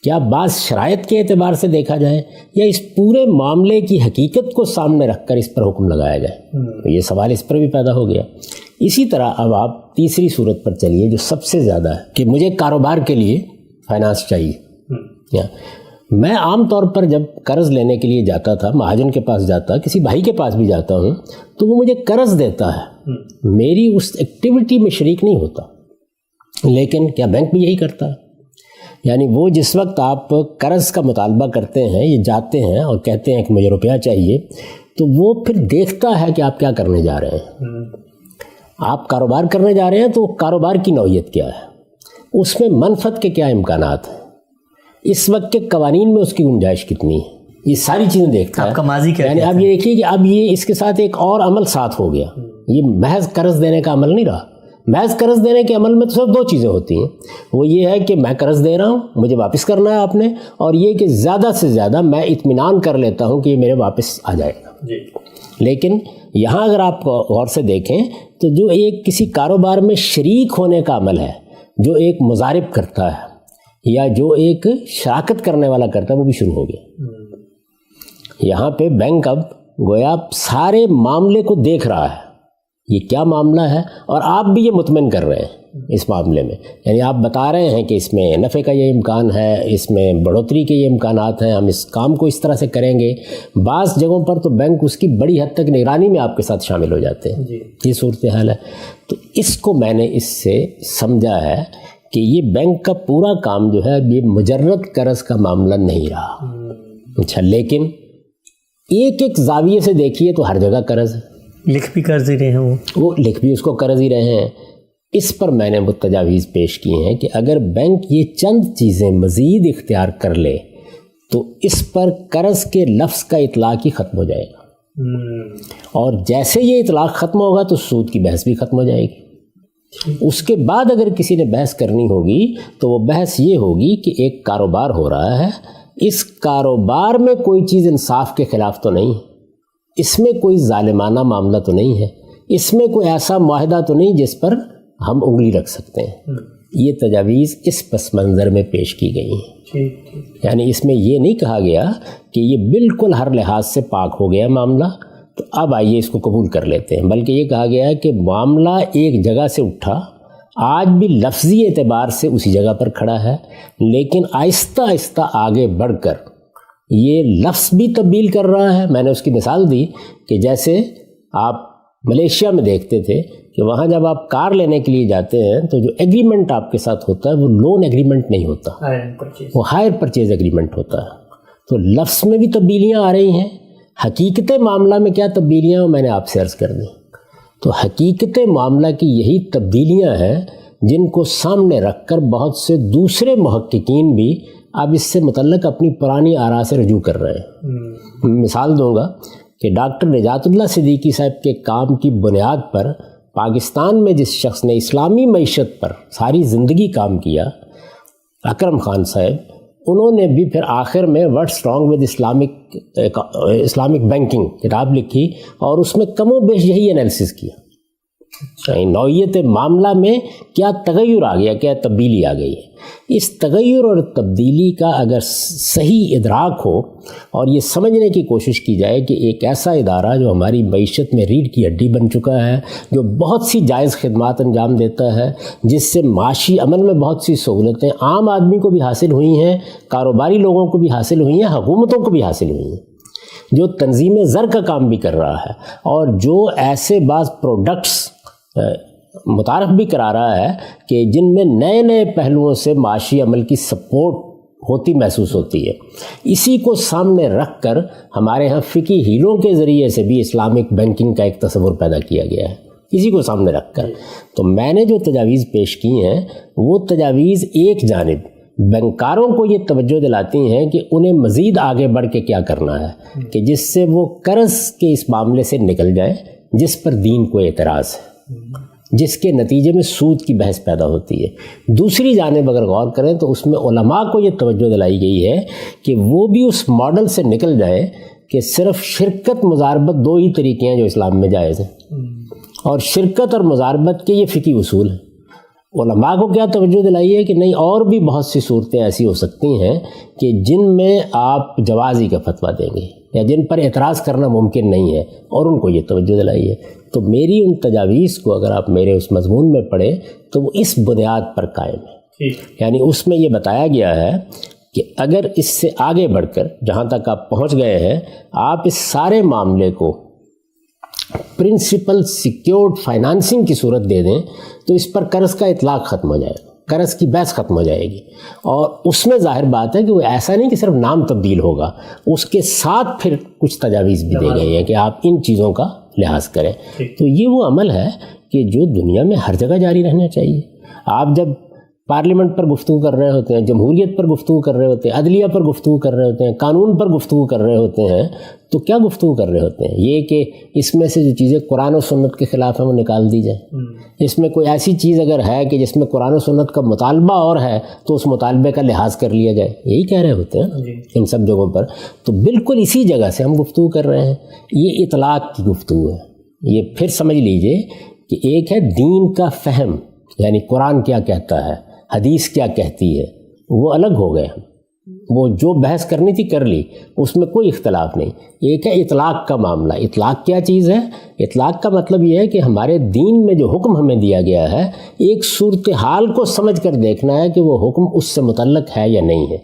کیا بعض شرائط کے اعتبار سے دیکھا جائے، یا اس پورے معاملے کی حقیقت کو سامنے رکھ کر اس پر حکم لگایا جائے؟ تو یہ سوال اس پر بھی پیدا ہو گیا. اسی طرح اب آپ تیسری صورت پر چلیے جو سب سے زیادہ ہے کہ مجھے کاروبار کے لیے فائنانس چاہیے. میں عام طور پر جب قرض لینے کے لیے جاتا تھا، مہاجن کے پاس جاتا، کسی بھائی کے پاس بھی جاتا ہوں، تو وہ مجھے قرض دیتا ہے، میری اس ایکٹیویٹی میں شریک نہیں ہوتا. لیکن کیا بینک بھی یہی کرتا ہے؟ یعنی وہ جس وقت آپ قرض کا مطالبہ کرتے ہیں، یہ جاتے ہیں اور کہتے ہیں کہ مجھے روپیہ چاہیے، تو وہ پھر دیکھتا ہے کہ آپ کیا کرنے جا رہے ہیں. آپ کاروبار کرنے جا رہے ہیں تو کاروبار کی نوعیت کیا ہے، اس میں منفعت کے کیا امکانات ہیں، اس وقت کے قوانین میں اس کی گنجائش کتنی ہے، یہ ساری چیزیں دیکھتا ہے. آپ کا ماضی کیا ہے؟ یعنی اب یہ دیکھیے کہ اب یہ اس کے ساتھ ایک اور عمل ساتھ ہو گیا. یہ محض قرض دینے کا عمل نہیں رہا. محض قرض دینے کے عمل میں تو صرف 2 چیزیں ہوتی ہیں. وہ یہ ہے کہ میں قرض دے رہا ہوں، مجھے واپس کرنا ہے آپ نے، اور یہ کہ زیادہ سے زیادہ میں اطمینان کر لیتا ہوں کہ یہ میرے واپس آ جائے گا. لیکن یہاں اگر آپ غور سے دیکھیں تو جو ایک کسی کاروبار میں شریک ہونے کا عمل ہے، جو ایک مضارب کرتا ہے یا جو ایک شراکت کرنے والا کرتا ہے، وہ بھی شروع ہو گیا. یہاں پہ بینک اب گویا سارے معاملے کو دیکھ رہا ہے، یہ کیا معاملہ ہے، اور آپ بھی یہ مطمئن کر رہے ہیں اس معاملے میں. یعنی آپ بتا رہے ہیں کہ اس میں نفع کا یہ امکان ہے، اس میں بڑھوتری کے یہ امکانات ہیں، ہم اس کام کو اس طرح سے کریں گے. بعض جگہوں پر تو بینک اس کی بڑی حد تک نگرانی میں آپ کے ساتھ شامل ہو جاتے ہیں. یہ صورتحال ہے. تو اس کو میں نے اس سے سمجھا ہے کہ یہ بینک کا پورا کام جو ہے یہ مجرد قرض کا معاملہ نہیں رہا. اچھا، لیکن ایک ایک زاویے سے دیکھیے تو ہر جگہ قرض ہے. لکھ بھی قرض ہی رہے ہیں، وہ لکھ بھی اس کو قرض ہی رہے ہیں. اس پر میں نے وہ تجاویز پیش کی ہیں کہ اگر بینک یہ چند چیزیں مزید اختیار کر لے تو اس پر قرض کے لفظ کا اطلاق ہی ختم ہو جائے گا. اور جیسے یہ اطلاق ختم ہوگا تو سود کی بحث بھی ختم ہو جائے گی. اس کے بعد اگر کسی نے بحث کرنی ہوگی تو وہ بحث یہ ہوگی کہ ایک کاروبار ہو رہا ہے، اس کاروبار میں کوئی چیز انصاف کے خلاف تو نہیں ہے، اس میں کوئی ظالمانہ معاملہ تو نہیں ہے، اس میں کوئی ایسا معاہدہ تو نہیں جس پر ہم انگلی رکھ سکتے ہیں. یہ تجاویز اس پس منظر میں پیش کی گئی ہیں. یعنی اس میں یہ نہیں کہا گیا کہ یہ بالکل ہر لحاظ سے پاک ہو گیا معاملہ، تو اب آئیے اس کو قبول کر لیتے ہیں. بلکہ یہ کہا گیا ہے کہ معاملہ ایک جگہ سے اٹھا، آج بھی لفظی اعتبار سے اسی جگہ پر کھڑا ہے، لیکن آہستہ آہستہ آگے بڑھ کر یہ لفظ بھی تبدیل کر رہا ہے. میں نے اس کی مثال دی کہ جیسے آپ ملیشیا میں دیکھتے تھے کہ وہاں جب آپ کار لینے کے لیے جاتے ہیں تو جو ایگریمنٹ آپ کے ساتھ ہوتا ہے وہ لون ایگریمنٹ نہیں ہوتا، وہ ہائر پرچیز ایگریمنٹ ہوتا ہے. تو لفظ میں بھی تبدیلیاں آ رہی ہیں. حقیقت معاملہ میں کیا تبدیلیاں میں نے آپ سے عرض کر دیں. تو حقیقت معاملہ کی یہی تبدیلیاں ہیں جن کو سامنے رکھ کر بہت سے دوسرے محققین بھی اب اس سے متعلق اپنی پرانی آراء سے رجوع کر رہے ہیں. مثال دوں گا کہ ڈاکٹر نجات اللہ صدیقی صاحب کے کام کی بنیاد پر پاکستان میں جس شخص نے اسلامی معیشت پر ساری زندگی کام کیا، اکرم خان صاحب، انہوں نے بھی پھر آخر میں what's wrong with Islamic banking کتاب لکھی اور اس میں کم و بیش یہی انالیسس کیا نوعیت معاملہ میں کیا تغیر آ گیا، کیا تبدیلی آ گئی ہے. اس تغیر اور تبدیلی کا اگر صحیح ادراک ہو اور یہ سمجھنے کی کوشش کی جائے کہ ایک ایسا ادارہ جو ہماری معیشت میں ریڑھ کی ہڈی بن چکا ہے، جو بہت سی جائز خدمات انجام دیتا ہے، جس سے معاشی عمل میں بہت سی سہولتیں عام آدمی کو بھی حاصل ہوئی ہیں، کاروباری لوگوں کو بھی حاصل ہوئی ہیں، حکومتوں کو بھی حاصل ہوئی ہیں، جو تنظیم زر کا کام بھی کر رہا ہے، اور جو ایسے بعض پروڈکٹس متعارف بھی کرا رہا ہے کہ جن میں نئے نئے پہلوؤں سے معاشی عمل کی سپورٹ ہوتی محسوس ہوتی ہے. اسی کو سامنے رکھ کر ہمارے ہاں فقہی ہیلوں کے ذریعے سے بھی اسلامک بینکنگ کا ایک تصور پیدا کیا گیا ہے. اسی کو سامنے رکھ کر تو میں نے جو تجاویز پیش کی ہیں وہ تجاویز ایک جانب بینکاروں کو یہ توجہ دلاتی ہیں کہ انہیں مزید آگے بڑھ کے کیا کرنا ہے کہ جس سے وہ قرض کے اس معاملے سے نکل جائیں جس پر دین کو اعتراض ہے، جس کے نتیجے میں سود کی بحث پیدا ہوتی ہے. دوسری جانب اگر غور کریں تو اس میں علماء کو یہ توجہ دلائی گئی ہے کہ وہ بھی اس ماڈل سے نکل جائیں کہ صرف شرکت مضاربت دو ہی طریقے ہیں جو اسلام میں جائز ہیں، اور شرکت اور مضاربت کے یہ فقہی اصول ہیں. علماء کو کیا توجہ دلائی ہے کہ نہیں، اور بھی بہت سی صورتیں ایسی ہو سکتی ہیں کہ جن میں آپ جوازی کا فتویٰ دیں گے یا جن پر اعتراض کرنا ممکن نہیں ہے، اور ان کو یہ توجہ دلائی ہے. تو میری ان تجاویز کو اگر آپ میرے اس مضمون میں پڑھیں تو وہ اس بنیاد پر قائم ہے. یعنی اس میں یہ بتایا گیا ہے کہ اگر اس سے آگے بڑھ کر جہاں تک آپ پہنچ گئے ہیں، آپ اس سارے معاملے کو پرنسپل سیکیورڈ فائنانسنگ کی صورت دے دیں تو اس پر قرض کا اطلاق ختم ہو جائے گا، قرض کی بحث ختم ہو جائے گی. اور اس میں ظاہر بات ہے کہ وہ ایسا نہیں کہ صرف نام تبدیل ہوگا، اس کے ساتھ پھر کچھ تجاویز بھی دی گئی ہیں کہ آپ ان چیزوں کا لحاظ کریں. تو یہ وہ عمل ہے کہ جو دنیا میں ہر جگہ جاری رہنا چاہیے. آپ جب پارلیمنٹ پر گفتگو کر رہے ہوتے ہیں، جمہوریت پر گفتگو کر رہے ہوتے ہیں، عدلیہ پر گفتگو کر رہے ہوتے ہیں، قانون پر گفتگو کر رہے ہوتے ہیں، تو کیا گفتگو کر رہے ہوتے ہیں؟ یہ کہ اس میں سے جو چیزیں قرآن و سنت کے خلاف ہیں وہ نکال دی جائیں. اس میں کوئی ایسی چیز اگر ہے کہ جس میں قرآن و سنت کا مطالبہ اور ہے تو اس مطالبے کا لحاظ کر لیا جائے. یہی کہہ رہے ہوتے ہیں ان سب جگہوں پر. تو بالکل اسی جگہ سے ہم گفتگو کر رہے ہیں. یہ اطلاق کی گفتگو ہے. یہ پھر سمجھ لیجئے کہ ایک ہے دین کا فہم، یعنی قرآن کیا کہتا ہے، حدیث کیا کہتی ہے، وہ الگ ہو گئے. ہم وہ جو بحث کرنی تھی کر لی، اس میں کوئی اختلاف نہیں. ایک ہے اطلاق کا معاملہ. اطلاق کیا چیز ہے؟ اطلاق کا مطلب یہ ہے کہ ہمارے دین میں جو حکم ہمیں دیا گیا ہے، ایک صورتحال کو سمجھ کر دیکھنا ہے کہ وہ حکم اس سے متعلق ہے یا نہیں ہے.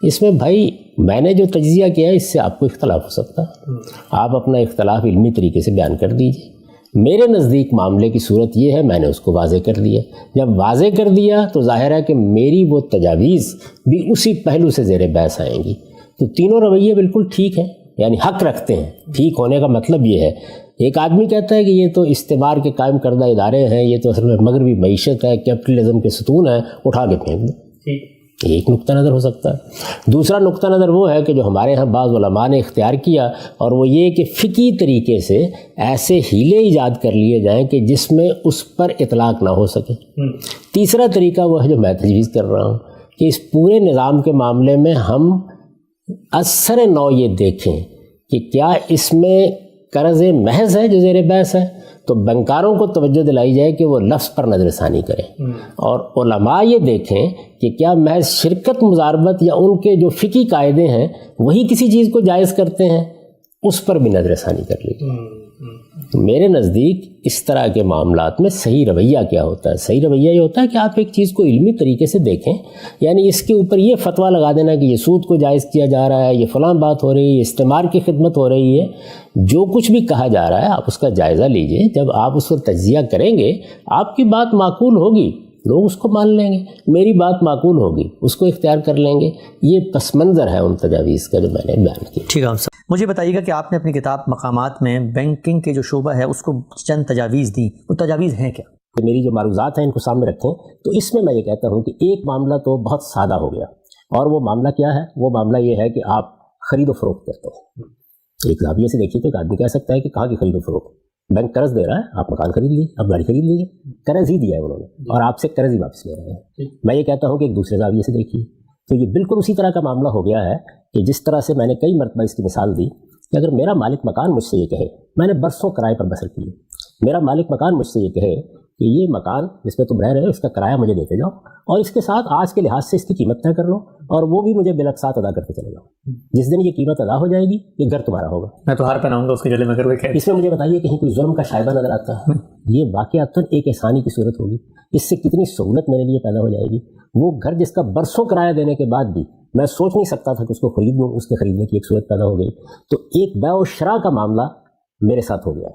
اس میں بھائی میں نے جو تجزیہ کیا ہے اس سے آپ کو اختلاف ہو سکتا ہے. آپ اپنا اختلاف علمی طریقے سے بیان کر دیجیے. میرے نزدیک معاملے کی صورت یہ ہے، میں نے اس کو واضح کر دیا. جب واضح کر دیا تو ظاہر ہے کہ میری وہ تجاویز بھی اسی پہلو سے زیر بحث آئیں گی. تو تینوں رویے بالکل ٹھیک ہیں، یعنی حق رکھتے ہیں. ٹھیک ہونے کا مطلب یہ ہے، ایک آدمی کہتا ہے کہ یہ تو استعمار کے قائم کردہ ادارے ہیں، یہ تو اصل میں مغربی معیشت ہے، کیپٹلزم کے ستون ہیں، اٹھا کے پھینک دو. ایک نقطہ نظر ہو سکتا ہے. دوسرا نقطہ نظر وہ ہے کہ جو ہمارے ہاں بعض علماء نے اختیار کیا، اور وہ یہ کہ فقہی طریقے سے ایسے ہیلے ایجاد کر لیے جائیں کہ جس میں اس پر اطلاق نہ ہو سکے. تیسرا طریقہ وہ ہے جو میں تجویز کر رہا ہوں کہ اس پورے نظام کے معاملے میں ہم اثر نو یہ دیکھیں کہ کیا اس میں قرض محض ہے جو زیر بحث ہے، تو بینکاروں کو توجہ دلائی جائے کہ وہ لفظ پر نظر ثانی کریں. اور علماء یہ دیکھیں کہ کیا محض شرکت مضاربت یا ان کے جو فقہی قاعدے ہیں وہی کسی چیز کو جائز کرتے ہیں، اس پر بھی نظر ثانی کر لیجیے. تو میرے نزدیک اس طرح کے معاملات میں صحیح رویہ کیا ہوتا ہے؟ صحیح رویہ یہ ہوتا ہے کہ آپ ایک چیز کو علمی طریقے سے دیکھیں. یعنی اس کے اوپر یہ فتویٰ لگا دینا کہ یہ سود کو جائز کیا جا رہا ہے، یہ فلاں بات ہو رہی ہے، یہ استعمار کی خدمت ہو رہی ہے، جو کچھ بھی کہا جا رہا ہے آپ اس کا جائزہ لیجئے. جب آپ اس پر تجزیہ کریں گے آپ کی بات معقول ہوگی، لوگ اس کو مان لیں گے. میری بات معقول ہوگی، اس کو اختیار کر لیں گے. یہ پس منظر ہے ان تجاویز کا جو میں نے بیان کیا. ٹھیک ہے. مجھے بتائیے گا کہ آپ نے اپنی کتاب مقامات میں بینکنگ کے جو شعبہ ہے اس کو چند تجاویز دیں، وہ تجاویز ہیں کیا؟ میری جو معروضات ہیں ان کو سامنے رکھیں تو اس میں یہ کہتا ہوں کہ ایک معاملہ تو بہت سادہ ہو گیا، اور وہ معاملہ کیا ہے؟ وہ معاملہ یہ ہے کہ آپ خرید و فروخت کرتے ہیں. ایک زاویے سے دیکھیے تو ایک آدمی کہہ سکتا ہے کہ کہاں کی خرید و فروخت؟ بینک قرض دے رہا ہے، آپ مکان خرید لیجیے، آپ گاڑی خرید لیجیے. قرض ہی دیا ہے انہوں نے اور آپ سے قرض ہی واپس لے رہے ہیں. میں یہ کہتا ہوں کہ ایک دوسرے زاویے سے دیکھیے تو یہ بالکل اسی طرح کا معاملہ ہو گیا ہے کہ جس طرح سے میں نے کئی مرتبہ اس کی مثال دی کہ اگر میرا مالک مکان مجھ سے یہ کہے، میں نے برسوں کرائے پر بسر کی، میرا مالک مکان مجھ سے یہ کہے کہ یہ مکان جس میں تم رہ رہے ہو اس کا کرایہ مجھے دیتے جاؤ اور اس کے ساتھ آج کے لحاظ سے اس کی قیمت طے کر لو اور وہ بھی مجھے بالاقساط ادا کرتے چلے جاؤ. جس دن یہ قیمت ادا ہو جائے گی یہ گھر تمہارا ہوگا. میں تو ہار پہناؤں گا اس کے گلے میں. اس میں مجھے بتائیے کہیں کوئی ظلم کا شائبہ نظر آتا ہے؟ یہ واقعاتاً ایک احسانی کی صورت ہوگی. اس سے کتنی سہولت میرے لیے پیدا ہو جائے گی. وہ گھر جس کا برسوں کرایہ دینے کے بعد بھی میں سوچ نہیں سکتا تھا کہ اس کو خرید لوں, اس کے خریدنے کی ایک صورت پیدا ہو گئی. تو ایک بیع و شراء کا معاملہ میرے ساتھ ہو گیا.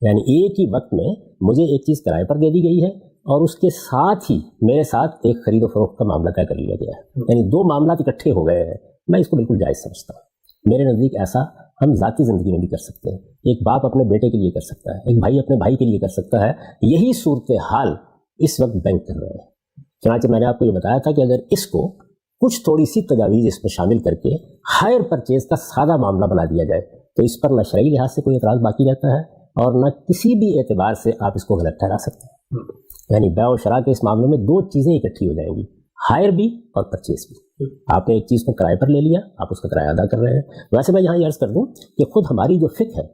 یعنی ایک ہی وقت میں مجھے ایک چیز کرائے پر دے دی گئی ہے اور اس کے ساتھ ہی میرے ساتھ ایک خرید و فروخت کا معاملہ طے کر لیا گیا ہے. یعنی دو معاملات اکٹھے ہو گئے ہیں. میں اس کو بالکل جائز سمجھتا ہوں. میرے نزدیک ایسا ہم ذاتی زندگی میں بھی کر سکتے ہیں. ایک باپ اپنے بیٹے کے لیے کر سکتا ہے, ایک بھائی اپنے بھائی کے لیے کر سکتا ہے. یہی صورتحال اس وقت بینک کر رہے ہیں. چنانچہ میں نے آپ کو یہ بتایا تھا کہ اگر اس کو کچھ تھوڑی سی تجاویز اس میں شامل کر کے ہائر پرچیز کا سادہ معاملہ بنا دیا جائے تو اس پر نہ شرعی لحاظ سے کوئی اعتراض باقی رہتا ہے اور نہ کسی بھی اعتبار سے آپ اس کو غلط ٹھہرا سکتے ہیں. یعنی بیع و شراء کے اس معاملے میں دو چیزیں اکٹھی ہو جائیں گی, ہائر بھی اور پرچیز بھی. آپ نے ایک چیز کو کرائے پر لے لیا, آپ اس کا کرایہ ادا کر رہے ہیں. ویسے میں یہاں یہ عرض کر دوں کہ خود ہماری جو فقہ ہے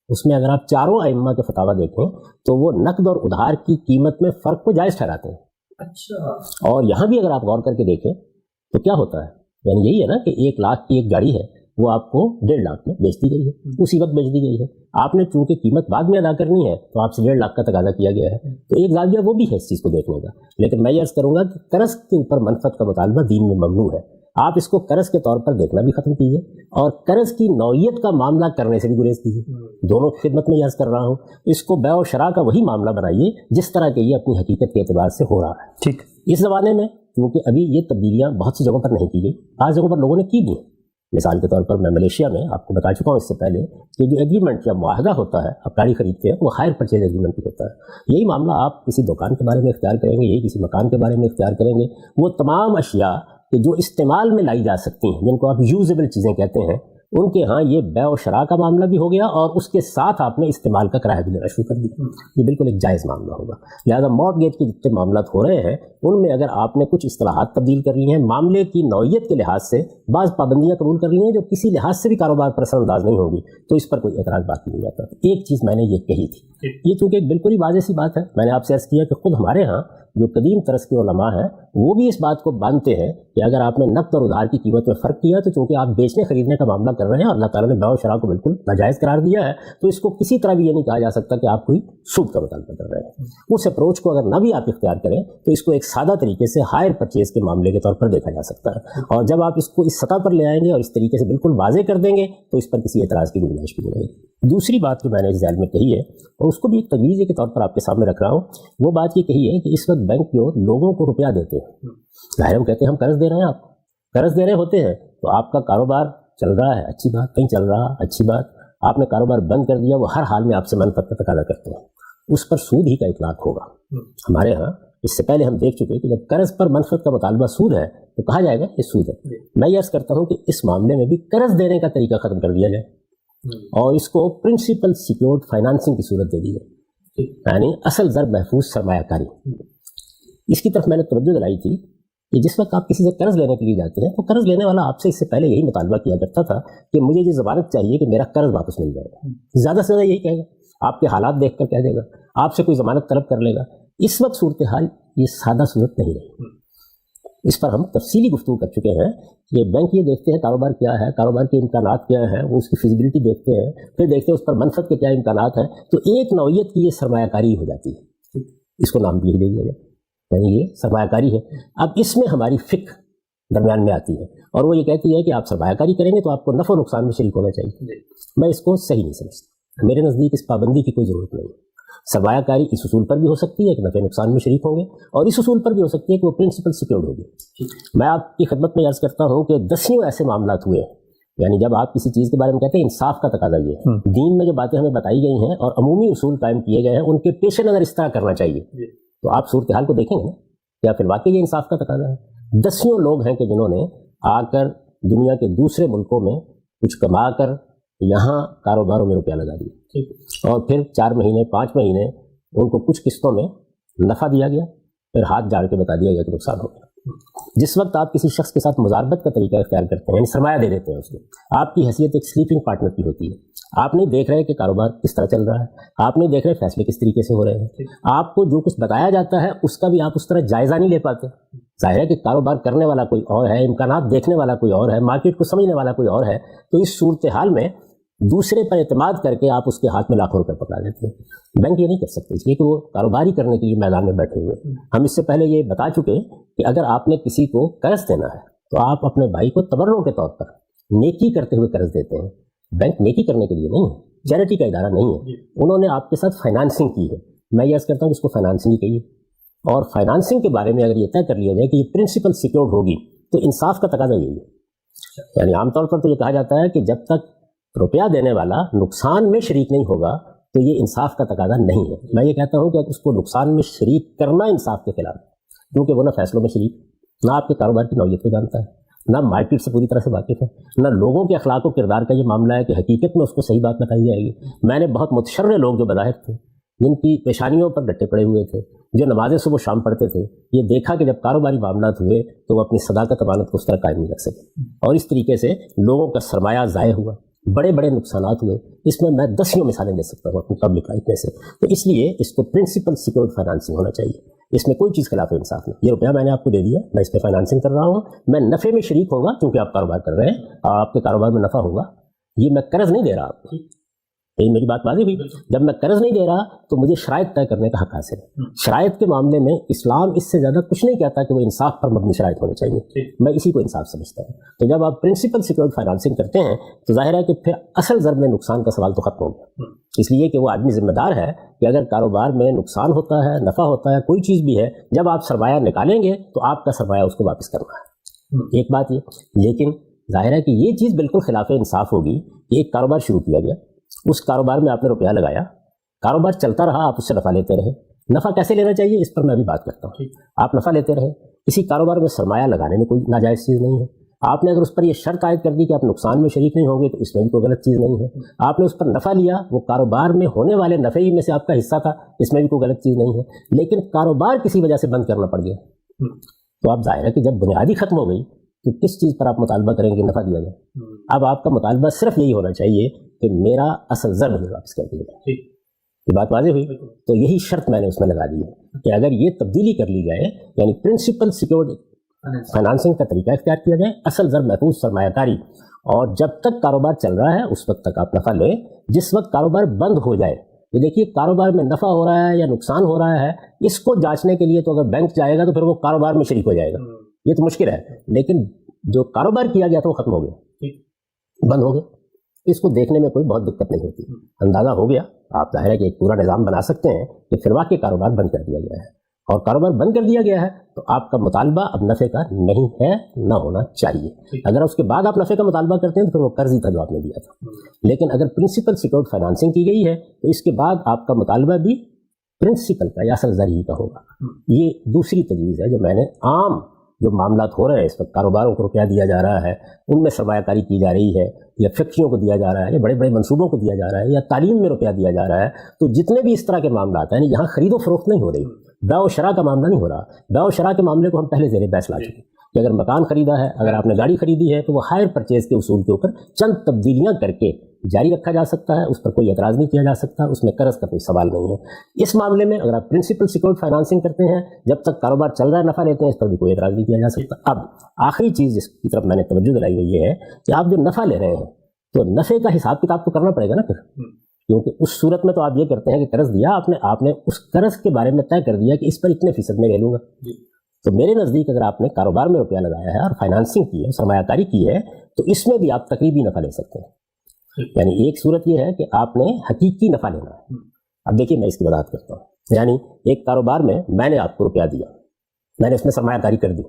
اس میں اگر آپ چاروں ائمہ کے فتاویٰ دیکھیں تو وہ نقد اور ادھار کی قیمت میں فرق کو جائز ٹھہراتے ہیں. اچھا. اور یہاں بھی اگر آپ غور کر کے دیکھیں تو کیا ہوتا ہے, یعنی یہی ہے نا کہ 1 لاکھ کی ایک گاڑی ہے وہ آپ کو 1.5 لاکھ میں بیچ دی گئی ہے, اسی وقت بیچ دی گئی ہے. آپ نے چونکہ قیمت بعد میں ادا کرنی ہے تو آپ سے 1.5 لاکھ کا تقاضا کیا گیا ہے. تو ایک زاویہ وہ بھی ہے اس چیز کو دیکھنے کا. لیکن میں یہ عرض کروں گا کہ قرض کے اوپر منفعت کا مطالبہ دین میں ممنوع ہے. آپ اس کو قرض کے طور پر دیکھنا بھی ختم کیجیے اور قرض کی نوعیت کا معاملہ کرنے سے بھی گریز کیجیے. دونوں کی خدمت میں یہ عرض کر رہا ہوں. اس کو بیع و شراء کا وہی معاملہ بنائیے جس طرح کہ یہ اپنی حقیقت کے اعتبار سے ہو رہا ہے. ٹھیک. اس زمانے میں کیونکہ ابھی یہ تبدیلیاں بہت سی جگہوں پر نہیں کی گئی, بعض جگہوں پر لوگوں نے کی بھی. مثال کے طور پر میں ملیشیا میں آپ کو بتا چکا ہوں اس سے پہلے کہ جو ایگریمنٹ یا معاہدہ ہوتا ہے آپ گاڑی خریدتے ہیں وہ ہائر پرچیز ایگریمنٹ ہوتا ہے. یہی معاملہ آپ کسی دکان کے بارے میں اختیار کریں گے, یہی کسی مکان کے بارے میں اختیار کریں گے. وہ تمام اشیاء کہ جو استعمال میں لائی جا سکتی ہیں جن کو آپ یوزیبل چیزیں کہتے ہیں ان کے ہاں یہ بیع و شراء کا معاملہ بھی ہو گیا اور اس کے ساتھ آپ نے استعمال کا کرایہ بھی دینا شروع کر دیا. یہ بالکل ایک جائز معاملہ ہوگا. لہٰذا مارٹگیج کے جتنے معاملات ہو رہے ہیں ان میں اگر آپ نے کچھ اصطلاحات تبدیل کر لی ہیں, معاملے کی نوعیت کے لحاظ سے بعض پابندیاں قبول کر لی ہیں جو کسی لحاظ سے بھی کاروبار پر اثر انداز نہیں ہوگی, تو اس پر کوئی اعتراض باقی نہیں جاتا. ایک چیز میں نے یہ کہی تھی, یہ چونکہ ایک بالکل ہی واضح سی بات ہے. میں نے آپ سے عرض کیا کہ خود ہمارے ہاں جو قدیم طرز کے علماء ہیں وہ بھی اس بات کو مانتے ہیں کہ اگر آپ نے نقد اور ادھار کی قیمت میں فرق کیا تو چونکہ آپ بیچنے خریدنے کا معاملہ کر رہے ہیں اور اللہ تعالیٰ نے بیع و شراء کو بالکل ناجائز قرار دیا ہے, تو اس کو کسی طرح بھی یہ نہیں کہا جا سکتا کہ آپ کوئی سود کا مطالبہ کر رہے ہیں. اس اپروچ کو اگر نہ بھی آپ اختیار کریں تو اس کو ایک سادہ طریقے سے ہائر پرچیز کے معاملے کے طور پر دیکھا جا سکتا ہے. اور جب آپ اس کو اس سطح پر لے آئیں گے اور اس طریقے سے بالکل واضح کر دیں گے تو اس پر کسی اعتراض کی گنجائش بھی نہیں ہے. دوسری بات جو میں نے اس ذیل میں کہی ہے اور اس کو بھی ایک تجویز کے طور پر آپ کے سامنے رکھ رہا ہوں, وہ بات یہ کہی ہے کہ اس وقت بینک جو لوگوں کو روپیہ دیتے ہیں, ظاہر ہم کہتے ہیں ہم قرض دے رہے ہیں, آپ قرض دے رہے ہوتے ہیں تو آپ کا کاروبار چل رہا ہے, اچھی بات, کہیں چل رہا اچھی بات. آپ نے کاروبار بند کر دیا, وہ ہر حال میں آپ سے منفعت کا تقاضا کرتے ہیں, اس پر سود ہی کا اطلاق ہوگا. ہمارے ہاں اس سے پہلے ہم دیکھ چکے کہ جب قرض پر منفعت کا مطالبہ سود ہے تو کہا جائے گا یہ سود ہے. میں یہ عرض کرتا ہوں کہ اس معاملے میں بھی قرض دینے کا طریقہ ختم کر دیا جائے اور اس کو پرنسپل سیکیورڈ فائنانسنگ کی صورت دے دی جائے, یعنی اصل زر محفوظ سرمایہ کاری. اس کی طرف میں نے توجہ دلائی تھی کہ جس وقت آپ کسی سے قرض لینے کے لیے جاتے ہیں تو قرض لینے والا آپ سے اس سے پہلے یہی مطالبہ کیا کرتا تھا کہ مجھے یہ ضمانت چاہیے کہ میرا قرض واپس مل جائے گا. زیادہ سے زیادہ یہی کہے گا, آپ کے حالات دیکھ کر کہہ دے گا, آپ سے کوئی ضمانت طلب کر لے گا. اس وقت صورتحال یہ سادہ صورت نہیں رہی. اس پر ہم تفصیلی گفتگو کر چکے ہیں کہ بینک یہ دیکھتے ہیں کاروبار کیا ہے, کاروبار کے امکانات کیا ہیں, وہ اس کی فیزیبلٹی دیکھتے ہیں, پھر دیکھتے ہیں اس پر منفعت کے کیا امکانات ہیں. تو ایک نوعیت کی یہ سرمایہ کاری ہو جاتی ہے, اس کو نام بھی دے دیا جائے, یعنی یہ سرمایہ کاری ہے. اب اس میں ہماری فقہ درمیان میں آتی ہے اور وہ یہ کہتی ہے کہ آپ سرمایہ کاری کریں گے تو آپ کو نفع و نقصان میں شریک ہونا چاہیے. میں اس کو صحیح نہیں سمجھتا. میرے نزدیک اس پابندی کی کوئی ضرورت نہیں. سرمایہ کاری اس اصول پر بھی ہو سکتی ہے کہ نفع نقصان میں شریک ہوں گے, اور اس اصول پر بھی ہو سکتی ہے کہ وہ پرنسپل سیکیورڈ ہوگی. میں آپ کی خدمت میں عرض کرتا ہوں کہ دسیوں ایسے معاملات ہوئے ہیں, یعنی جب آپ کسی چیز کے بارے میں کہتے ہیں انصاف کا تقاضا یہ ہے, دین میں جو باتیں ہمیں بتائی گئی ہیں اور عمومی اصول قائم کیے گئے ہیں ان کے پیش نظر اس طرح کرنا چاہیے, تو آپ صورتحال کو دیکھیں گے نا یا پھر واقعی یہ انصاف کا تقاضا ہے. دسیوں لوگ ہیں کہ جنہوں نے آ کر دنیا کے دوسرے ملکوں میں کچھ کما کر یہاں کاروباروں میں روپیہ لگا دیا اور پھر 4 مہینے 5 مہینے ان کو کچھ قسطوں میں نفع دیا گیا, پھر ہاتھ جاڑ کے بتا دیا گیا کہ نقصان ہو گیا. جس وقت آپ کسی شخص کے ساتھ مزاربت کا طریقہ اختیار کرتے ہیں، یعنی سرمایہ دے دیتے ہیں اس کو، آپ کی حیثیت ایک سلیپنگ پارٹنر کی ہوتی ہے. آپ نہیں دیکھ رہے کہ کاروبار کس طرح چل رہا ہے، آپ نہیں دیکھ رہے فیصلے کس طریقے سے ہو رہے ہیں، آپ کو جو کچھ بتایا جاتا ہے اس کا بھی آپ اس طرح جائزہ نہیں لے پاتے. ظاہر ہے کہ کاروبار کرنے والا کوئی اور ہے، امکانات دیکھنے والا کوئی اور ہے، مارکیٹ کو سمجھنے والا کوئی اور ہے. تو اس صورتحال میں دوسرے پر اعتماد کر کے آپ اس کے ہاتھ میں لاکھوں روپے پکڑا دیتے ہیں. بینک یہ نہیں کر سکتے، اس لیے کہ وہ کاروبار ہی کرنے کے لیے میدان میں بیٹھے ہوئے. ہم اس سے پہلے یہ بتا چکے کہ اگر آپ نے کسی کو قرض دینا ہے تو آپ اپنے بھائی کو تبرع کے طور پر نیکی کرتے ہوئے قرض دیتے ہیں. بینک نیکی کرنے کے لیے نہیں ہے، چیریٹی کا ادارہ نہیں ہے. انہوں نے آپ کے ساتھ فائنانسنگ کی ہے. میں یہ عرض کرتا ہوں کہ اس کو فائنانسنگ ہی کہیے. اور فائنانسنگ کے بارے میں اگر یہ طے کر لیا جائے کہ یہ پرنسپل سیکیورڈ ہوگی تو انصاف کا تقاضا یہی ہے. یعنی عام طور پر تو یہ کہا جاتا ہے کہ جب تک روپیہ دینے والا نقصان میں شریک نہیں ہوگا تو یہ انصاف کا تقاضا نہیں ہے. میں یہ کہتا ہوں کہ اس کو نقصان میں شریک کرنا انصاف کے خلاف ہے، کیونکہ وہ نہ فیصلوں میں شریک، نہ آپ کے کاروبار کی نوعیت کو جانتا ہے، نہ مارکیٹ سے پوری طرح سے واقف ہے، نہ لوگوں کے اخلاق و کردار کا یہ معاملہ ہے کہ حقیقت میں اس کو صحیح بات بتائی جائے گی. میں نے بہت متشرع لوگ جو بظاہر تھے، جن کی پیشانیوں پر گٹے پڑے ہوئے تھے، جو نمازیں صبح شام پڑھتے تھے، یہ دیکھا کہ جب کاروباری معاملات ہوئے تو وہ اپنی صداقت امانت کو اس طرح قائم نہیں رکھ سکے، اور اس طریقے سے لوگوں کا سرمایہ ضائع ہوا، بڑے بڑے نقصانات ہوئے. اس میں میں دسیوں مثالیں دے سکتا ہوں اپنی پبلک لائف میں سے. تو اس لیے اس کو پرنسپل سیکیورڈ فائنانسنگ ہونا چاہیے. اس میں کوئی چیز خلاف انصاف نہیں. یہ روپیہ میں نے آپ کو دے دیا، میں اس پہ فائنانسنگ کر رہا ہوں، میں نفع میں شریک ہوں گا کیونکہ آپ کاروبار کر رہے ہیں اور آپ کے کاروبار میں نفع ہوگا. یہ میں قرض نہیں دے رہا آپ کو. یہی میری بات واضح ہوئی. جب میں قرض نہیں دے رہا تو مجھے شرائط طے کرنے کا حق حاصل ہے. شرائط کے معاملے میں اسلام اس سے زیادہ کچھ نہیں کہتا کہ وہ انصاف پر مبنی شرائط ہونے چاہیے. میں اسی کو انصاف سمجھتا ہوں. تو جب آپ پرنسپل سیکیورڈ فائنانسنگ کرتے ہیں تو ظاہر ہے کہ پھر اصل ضرب میں نقصان کا سوال تو ختم ہو گیا، اس لیے کہ وہ آدمی ذمہ دار ہے کہ اگر کاروبار میں نقصان ہوتا ہے، نفع ہوتا ہے، کوئی چیز بھی ہے، جب آپ سرمایہ نکالیں گے تو آپ کا سرمایہ اس کو واپس کرنا ہے. ایک بات یہ. لیکن ظاہر ہے کہ یہ چیز بالکل خلاف انصاف ہوگی کہ ایک کاروبار شروع کیا گیا، اس کاروبار میں آپ نے روپیہ لگایا، کاروبار چلتا رہا، آپ اس سے نفع لیتے رہے. نفع کیسے لینا چاہیے اس پر میں بھی بات کرتا ہوں. آپ نفع لیتے رہے، کسی کاروبار میں سرمایہ لگانے میں کوئی ناجائز چیز نہیں ہے. آپ نے اگر اس پر یہ شرط عائد کر دی کہ آپ نقصان میں شریک نہیں ہوں گے تو اس میں بھی کوئی غلط چیز نہیں ہے. آپ نے اس پر نفع لیا، وہ کاروبار میں ہونے والے نفع ہی میں سے آپ کا حصہ تھا، اس میں بھی کوئی غلط چیز نہیں ہے. لیکن کاروبار کسی وجہ سے بند کرنا پڑ گیا تو آپ ظاہر ہے کہ جب بنیادی ختم ہو گئی تو کس چیز پر آپ مطالبہ کریں گے نفع دیا جائے. اب آپ کا مطالبہ صرف یہی ہونا چاہیے کہ میرا اصل ضرب مجھے واپس کر دیا جائے. یہ بات واضح ہوئی. تو یہی شرط میں نے اس میں لگا دی ہے کہ اگر یہ تبدیلی کر لی جائے، یعنی پرنسپل سیکیورڈ فائنانسنگ کا طریقہ اختیار کیا جائے، اصل ضرب محفوظ سرمایہ کاری، اور جب تک کاروبار چل رہا ہے اس وقت تک آپ نفع لیں. جس وقت کاروبار بند ہو جائے، یہ دیکھیے کاروبار میں نفع ہو رہا ہے یا نقصان ہو رہا ہے، اس کو جانچنے کے لیے تو اگر بینک جائے گا تو پھر وہ کاروبار میں شریک ہو جائے گا. یہ تو مشکل ہے. لیکن جو کاروبار کیا گیا تھا وہ ختم ہو گیا، بند ہو گیا، اس کو دیکھنے میں کوئی بہت دقت نہیں ہوتی. اندازہ ہو گیا. آپ ظاہر ہے کہ ایک پورا نظام بنا سکتے ہیں کہ فی الواقع کاروبار بند کر دیا گیا ہے، اور کاروبار بند کر دیا گیا ہے تو آپ کا مطالبہ اب نفع کا نہیں ہے، نہ ہونا چاہیے. اگر اس کے بعد آپ نفع کا مطالبہ کرتے ہیں تو پھر وہ قرض ہی تھا جو آپ نے دیا تھا. لیکن اگر پرنسپل سیکیورڈ فائنانسنگ کی گئی ہے تو اس کے بعد آپ کا مطالبہ بھی پرنسپل کا یا اصل ذریعہ کا ہوگا. یہ دوسری تجویز ہے جو میں نے عام جو معاملات ہو رہے ہیں اس وقت، کاروباروں کو روپیہ دیا جا رہا ہے، ان میں سرمایہ کاری کی جا رہی ہے، یا فیکٹریوں کو دیا جا رہا ہے، یا بڑے بڑے منصوبوں کو دیا جا رہا ہے، یا تعلیم میں روپیہ دیا جا رہا ہے، تو جتنے بھی اس طرح کے معاملات ہیں یہاں خرید و فروخت نہیں ہو رہی، بیع و شراء کا معاملہ نہیں ہو رہا. بیع و شراء کے معاملے کو ہم پہلے زیر بحث لا چکے کہ اگر مکان خریدا ہے، اگر آپ نے گاڑی خریدی ہے تو وہ ہائر پرچیز کے اصول کے اوپر چند تبدیلیاں کر کے جاری رکھا جا سکتا ہے، اس پر کوئی اعتراض نہیں کیا جا سکتا، اس میں قرض کا کوئی سوال نہیں ہے. اس معاملے میں اگر آپ پرنسپل سیکیورڈ فائنانسنگ کرتے ہیں، جب تک کاروبار چل رہا ہے نفع لیتے ہیں، اس پر بھی کوئی اعتراض نہیں کیا جا سکتا. اب آخری چیز جس کی طرف میں نے توجہ دلائی ہوئی یہ ہے کہ آپ جو نفع لے رہے ہیں تو نفع کا حساب کتاب تو کرنا پڑے گا نا پھر، کیونکہ اس صورت میں تو آپ یہ کرتے ہیں کہ قرض دیا آپ نے اس قرض کے بارے میں طے کر دیا کہ اس پر اتنے فیصد میں لے لوں گا. تو میرے نزدیک اگر آپ نے کاروبار میں روپیہ لگایا ہے اور فائنانسنگ کی ہے، سرمایہ کاری کی ہے، تو اس میں بھی آپ تقریبی نفع لے سکتے ہیں. یعنی ایک صورت یہ ہے کہ آپ نے حقیقی نفع لینا ہے. اب دیکھیے میں اس کی وضاحت کرتا ہوں. یعنی ایک کاروبار میں نے آپ کو روپیہ دیا، میں نے اس میں سرمایہ کاری کر دی.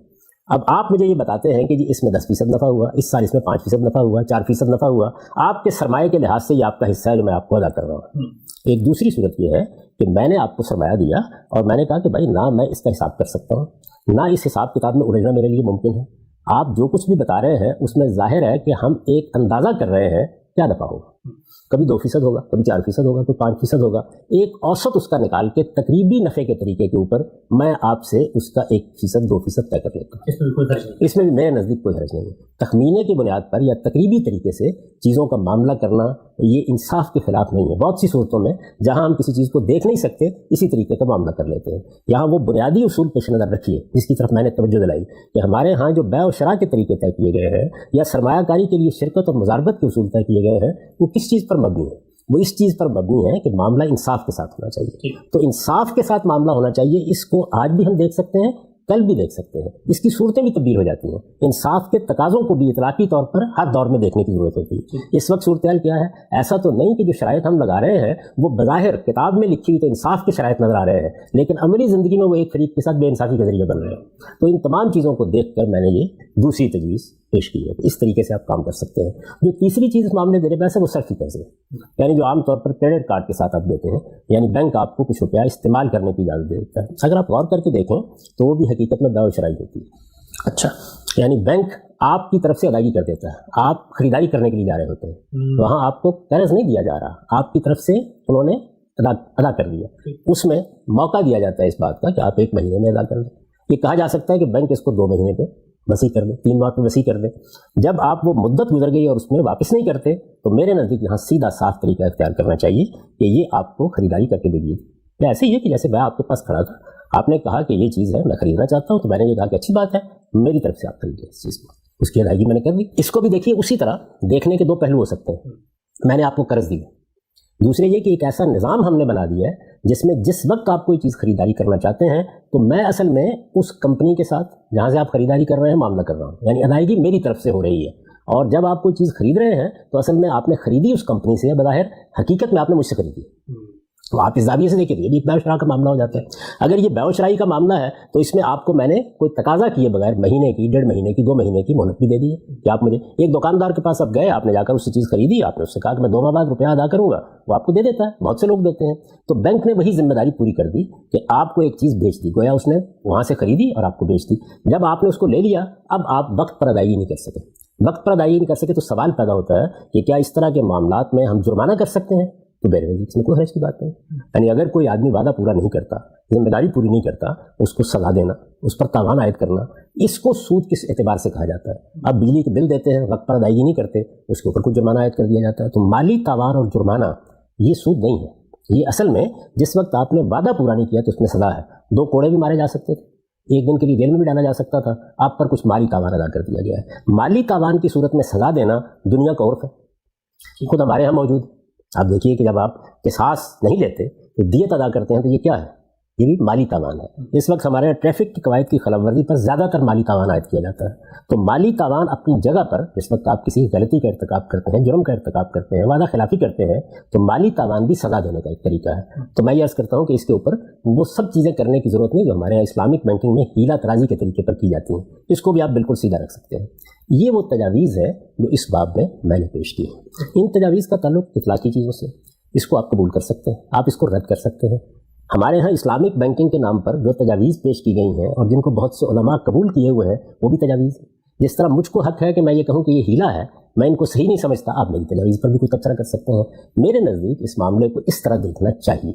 اب آپ مجھے یہ بتاتے ہیں کہ جی اس میں 10% نفع ہوا، اس سال اس میں 5% نفع ہوا، 4% نفع ہوا. آپ کے سرمایہ کے لحاظ سے یہ آپ کا حصہ ہے جو میں آپ کو ادا کر رہا ہوں. ایک دوسری صورت یہ ہے کہ میں نے آپ کو سرمایہ دیا اور میں نے کہا کہ بھائی نہ میں اس کا حساب کر سکتا ہوں، نہ اس حساب کتاب میں الجھنا میرے لیے ممکن ہے. آپ جو کچھ بھی بتا رہے ہیں اس میں ظاہر ہے کہ ہم ایک اندازہ کر رہے ہیں کیا نفع ہوگا. کبھی 2% ہوگا, کبھی 4% ہوگا, کوئی 5% ہوگا. ایک اوسط اس کا نکال کے تقریبی نفع کے طریقے کے اوپر میں آپ سے اس کا 1%, 2% طے کر لیتا ہوں. اس میں بھی میرے نزدیک کوئی حرج نہیں ہے. تخمینے کی بنیاد پر یا تقریبی طریقے سے چیزوں کا معاملہ کرنا یہ انصاف کے خلاف نہیں ہے. بہت سی صورتوں میں جہاں ہم کسی چیز کو دیکھ نہیں سکتے اسی طریقے کا معاملہ کر لیتے ہیں. یہاں وہ بنیادی اصول پیش نظر رکھیے جس کی طرف میں نے توجہ دلائی کہ ہمارے ہاں جو بیع و شراء کے طریقے طے کیے گئے ہیں یا سرمایہ کاری کے لیے شرکت اور مضاربت کے اصول طے کیے گئے ہیں وہ کس چیز پر مبنی ہے؟ وہ اس چیز پر مبنی ہے کہ معاملہ انصاف کے ساتھ ہونا چاہیے. تو انصاف کے ساتھ معاملہ ہونا چاہیے. اس کو آج بھی ہم دیکھ سکتے ہیں, کل بھی دیکھ سکتے ہیں. اس کی صورتیں بھی تبدیل ہو جاتی ہیں. انصاف کے تقاضوں کو بھی اطلاقی طور پر ہر دور میں دیکھنے کی ضرورت ہوتی ہے. اس وقت صورتحال کیا ہے؟ ایسا تو نہیں کہ جو شرائط ہم لگا رہے ہیں وہ بظاہر کتاب میں لکھی ہوئی تو انصاف کے شرائط نظر آ رہے ہیں, لیکن عملی زندگی میں وہ ایک فریق کے ساتھ بے انصافی کا ذریعہ بن رہے ہیں. تو ان تمام چیزوں کو دیکھ کر میں نے یہ دوسری تجویز پیش کی ہے. اس طریقے سے آپ کام کر سکتے ہیں. جو تیسری چیز اس معاملے میرے پاس ہے وہ صرفی قرضے, یعنی جو عام طور پر کریڈٹ کارڈ کے ساتھ آپ دیتے ہیں, یعنی بینک آپ کو کچھ روپیہ استعمال کرنے کی اجازت دیتا ہے. اگر آپ غور کر کے دیکھیں تو وہ بھی حقیقت میں بیع و شراء ہوتی ہے. اچھا, یعنی بینک آپ کی طرف سے ادائیگی کر دیتا ہے. آپ خریداری کرنے کے لیے جا رہے ہوتے ہیں, وہاں آپ کو قرض نہیں دیا جا رہا, آپ کی طرف سے انہوں نے ادا کر لیا. اس میں موقع دیا جاتا ہے اس بات کا کہ آپ 1 مہینے میں ادا کر دیں. یہ کہا جا سکتا ہے کہ بینک اس کو 2 مہینے پہ وسیع کر دے, 3 ماہ پہ وسیع کر دے. جب آپ وہ مدت گزر گئی اور اس میں واپس نہیں کرتے تو میرے نزدیک یہاں سیدھا صاف طریقہ اختیار کرنا چاہیے کہ یہ آپ کو خریداری کر کے دے دیجیے. یا ایسے ہی ہے کہ جیسے میں آپ کے پاس کھڑا تھا, آپ نے کہا کہ یہ چیز ہے میں خریدنا چاہتا ہوں, تو میں نے یہ کہا کہ اچھی بات ہے, میری طرف سے آپ خرید لیں اس چیز کو. اس کی ادائیگی میں نے کر دی. اس کو بھی دیکھیے اسی طرح دیکھنے کے 2 پہلو ہو سکتے ہیں. میں نے آپ کو قرض دی, دوسرے یہ کہ ایک ایسا نظام ہم نے بنا دیا ہے جس میں جس وقت آپ کوئی چیز خریداری کرنا چاہتے ہیں تو میں اصل میں اس کمپنی کے ساتھ جہاں سے آپ خریداری کر رہے ہیں معاملہ کر رہا ہوں, یعنی ادائیگی میری طرف سے ہو رہی ہے. اور جب آپ کوئی چیز خرید رہے ہیں تو اصل میں آپ نے خریدی اس کمپنی سے, بظاہر حقیقت میں آپ نے مجھ سے خریدی. تو آپ اس زاویے سے دیکھیں یہ بھی بیع و شراء کا معاملہ ہو جاتا ہے. اگر یہ بیع و شراء کا معاملہ ہے تو اس میں آپ کو میں نے کوئی تقاضا کیے بغیر مہینے کی, 1.5 مہینے کی, 2 مہینے کی مہلت بھی دے دی ہے کہ آپ مجھے, ایک دکاندار کے پاس آپ گئے, آپ نے جا کر اس سے چیز خریدی, آپ نے اس سے کہا کہ میں 2 ماہ بعد روپیہ ادا کروں گا, وہ آپ کو دے دیتا ہے. بہت سے لوگ دیتے ہیں. تو بینک نے وہی ذمہ داری پوری کر دی کہ آپ کو ایک چیز بیچ دی, گویا اس نے وہاں سے خریدی اور آپ کو بیچ دی. جب آپ نے اس کو لے لیا, اب آپ وقت پر ادائیگی نہیں کر سکے. وقت پر ادائیگی نہیں کر سکے تو سوال پیدا ہوتا ہے کہ کیا اس طرح کے معاملات میں ہم جرمانہ کر سکتے ہیں؟ تو میرے نزدیک اس میں کوئی حرج کی بات نہیں. یعنی اگر کوئی آدمی وعدہ پورا نہیں کرتا, ذمہ داری پوری نہیں کرتا, اس کو سزا دینا, اس پر تاوان عائد کرنا, اس کو سود کس اعتبار سے کہا جاتا ہے؟ اب بجلی کے بل دیتے ہیں, وقت پر ادائیگی نہیں کرتے, اس کے اوپر کچھ جرمانہ عائد کر دیا جاتا ہے. تو مالی تاوان اور جرمانہ یہ سود نہیں ہے. یہ اصل میں جس وقت آپ نے وعدہ پورا نہیں کیا تو اس میں سزا ہے. 2 کوڑے بھی مارے جا سکتے تھے, 1 دن کے لیے جیل میں بھی ڈالا جا سکتا تھا, آپ پر کچھ مالی تاوان ادا کر دیا گیا ہے. مالی تاوان کی صورت میں سزا دینا دنیا کا عرف ہے, خود ہمارے یہاں موجود. آپ دیکھیے کہ جب آپ قصاص نہیں لیتے تو دیت ادا کرتے ہیں تو یہ کیا ہے؟ یہ بھی مالی تاوان ہے. اس وقت ہمارے یہاں ٹریفک کی قواعد کی خلاف ورزی پر زیادہ تر مالی تاوان عائد کیا جاتا ہے. تو مالی تاوان اپنی جگہ پر جس وقت آپ کسی غلطی کا ارتکاب کرتے ہیں, جرم کا ارتکاب کرتے ہیں, وعدہ خلافی کرتے ہیں, تو مالی تاوان بھی سزا دینے کا ایک طریقہ ہے. تو میں یہ عرض کرتا ہوں کہ اس کے اوپر وہ سب چیزیں کرنے کی ضرورت نہیں جو ہمارے یہاں اسلامک بینکنگ میں ہیلا ترازی کے طریقے پر کی جاتی ہیں. اس کو بھی آپ بالکل سیدھا رکھ سکتے ہیں. یہ وہ تجاویز ہے جو اس باب میں نے پیش کی. ان تجاویز کا تعلق اخلاقی چیزوں سے, اس کو آپ قبول کر سکتے ہیں, آپ اس کو رد کر سکتے ہیں. ہمارے ہاں اسلامک بینکنگ کے نام پر جو تجاویز پیش کی گئی ہیں اور جن کو بہت سے علماء قبول کیے ہوئے ہیں وہ بھی تجاویز ہیں. جس طرح مجھ کو حق ہے کہ میں یہ کہوں کہ یہ ہیلا ہے, میں ان کو صحیح نہیں سمجھتا, آپ میری تجاویز پر بھی کوئی تبصرہ کر سکتے ہیں. میرے نزدیک اس معاملے کو اس طرح دیکھنا چاہیے.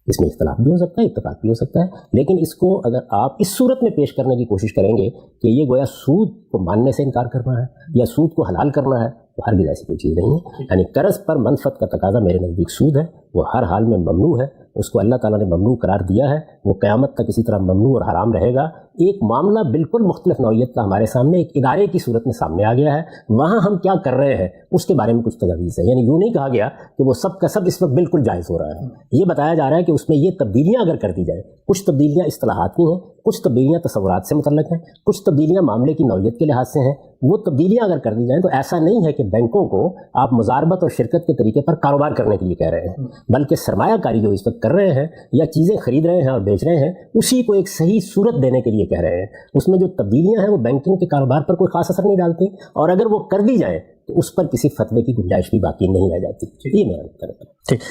اس میں اختلاف بھی ہو سکتا ہے, اتفاق بھی ہو سکتا ہے, لیکن اس کو اگر آپ اس صورت میں پیش کرنے کی کوشش کریں گے کہ یہ گویا سود کو ماننے سے انکار کرنا ہے یا سود کو حلال کرنا ہے, تو ہرگز ایسی کوئی چیز نہیں ہے. یعنی قرض پر منفعت کا تقاضا میرے نزدیک سود ہے, وہ ہر حال میں ممنوع ہے. اس کو اللہ تعالیٰ نے ممنوع قرار دیا ہے, وہ قیامت تک اسی طرح ممنوع اور حرام رہے گا. ایک معاملہ بالکل مختلف نوعیت کا ہمارے سامنے ایک ادارے کی صورت میں سامنے آ گیا ہے, وہاں ہم کیا کر رہے ہیں اس کے بارے میں کچھ تجاویز ہے. یعنی یوں نہیں کہا گیا کہ وہ سب کا سب اس وقت بالکل جائز ہو رہا ہے. یہ بتایا جا رہا ہے کہ اس میں یہ تبدیلیاں اگر کر دی جائیں, کچھ تبدیلیاں اصطلاحات کی ہیں, کچھ تبدیلیاں تصورات سے متعلق ہیں, کچھ تبدیلیاں معاملے کی نوعیت کے لحاظ سے ہیں. وہ تبدیلیاں اگر کر دی جائیں تو ایسا نہیں ہے کہ بینکوں کو آپ مضاربت اور شرکت کے طریقے پر کاروبار کرنے کے لیے کہہ رہے ہیں, بلکہ سرمایہ کاری جو اس وقت کر رہے ہیں یا چیزیں خرید رہے ہیں اور بیچ رہے ہیں اسی کو ایک صحیح صورت دینے کے لیے کہہ رہے ہیں. اس میں جو تبدیلیاں ہیں وہ بینکنگ کے کاروبار پر کوئی خاص اثر نہیں ڈالتی, اور اگر وہ کر دی جائیں تو اس پر کسی فتوے کی گنجائش بھی باقی نہیں رہ جاتی. یہ میرا مطلب ہے. ٹھیک.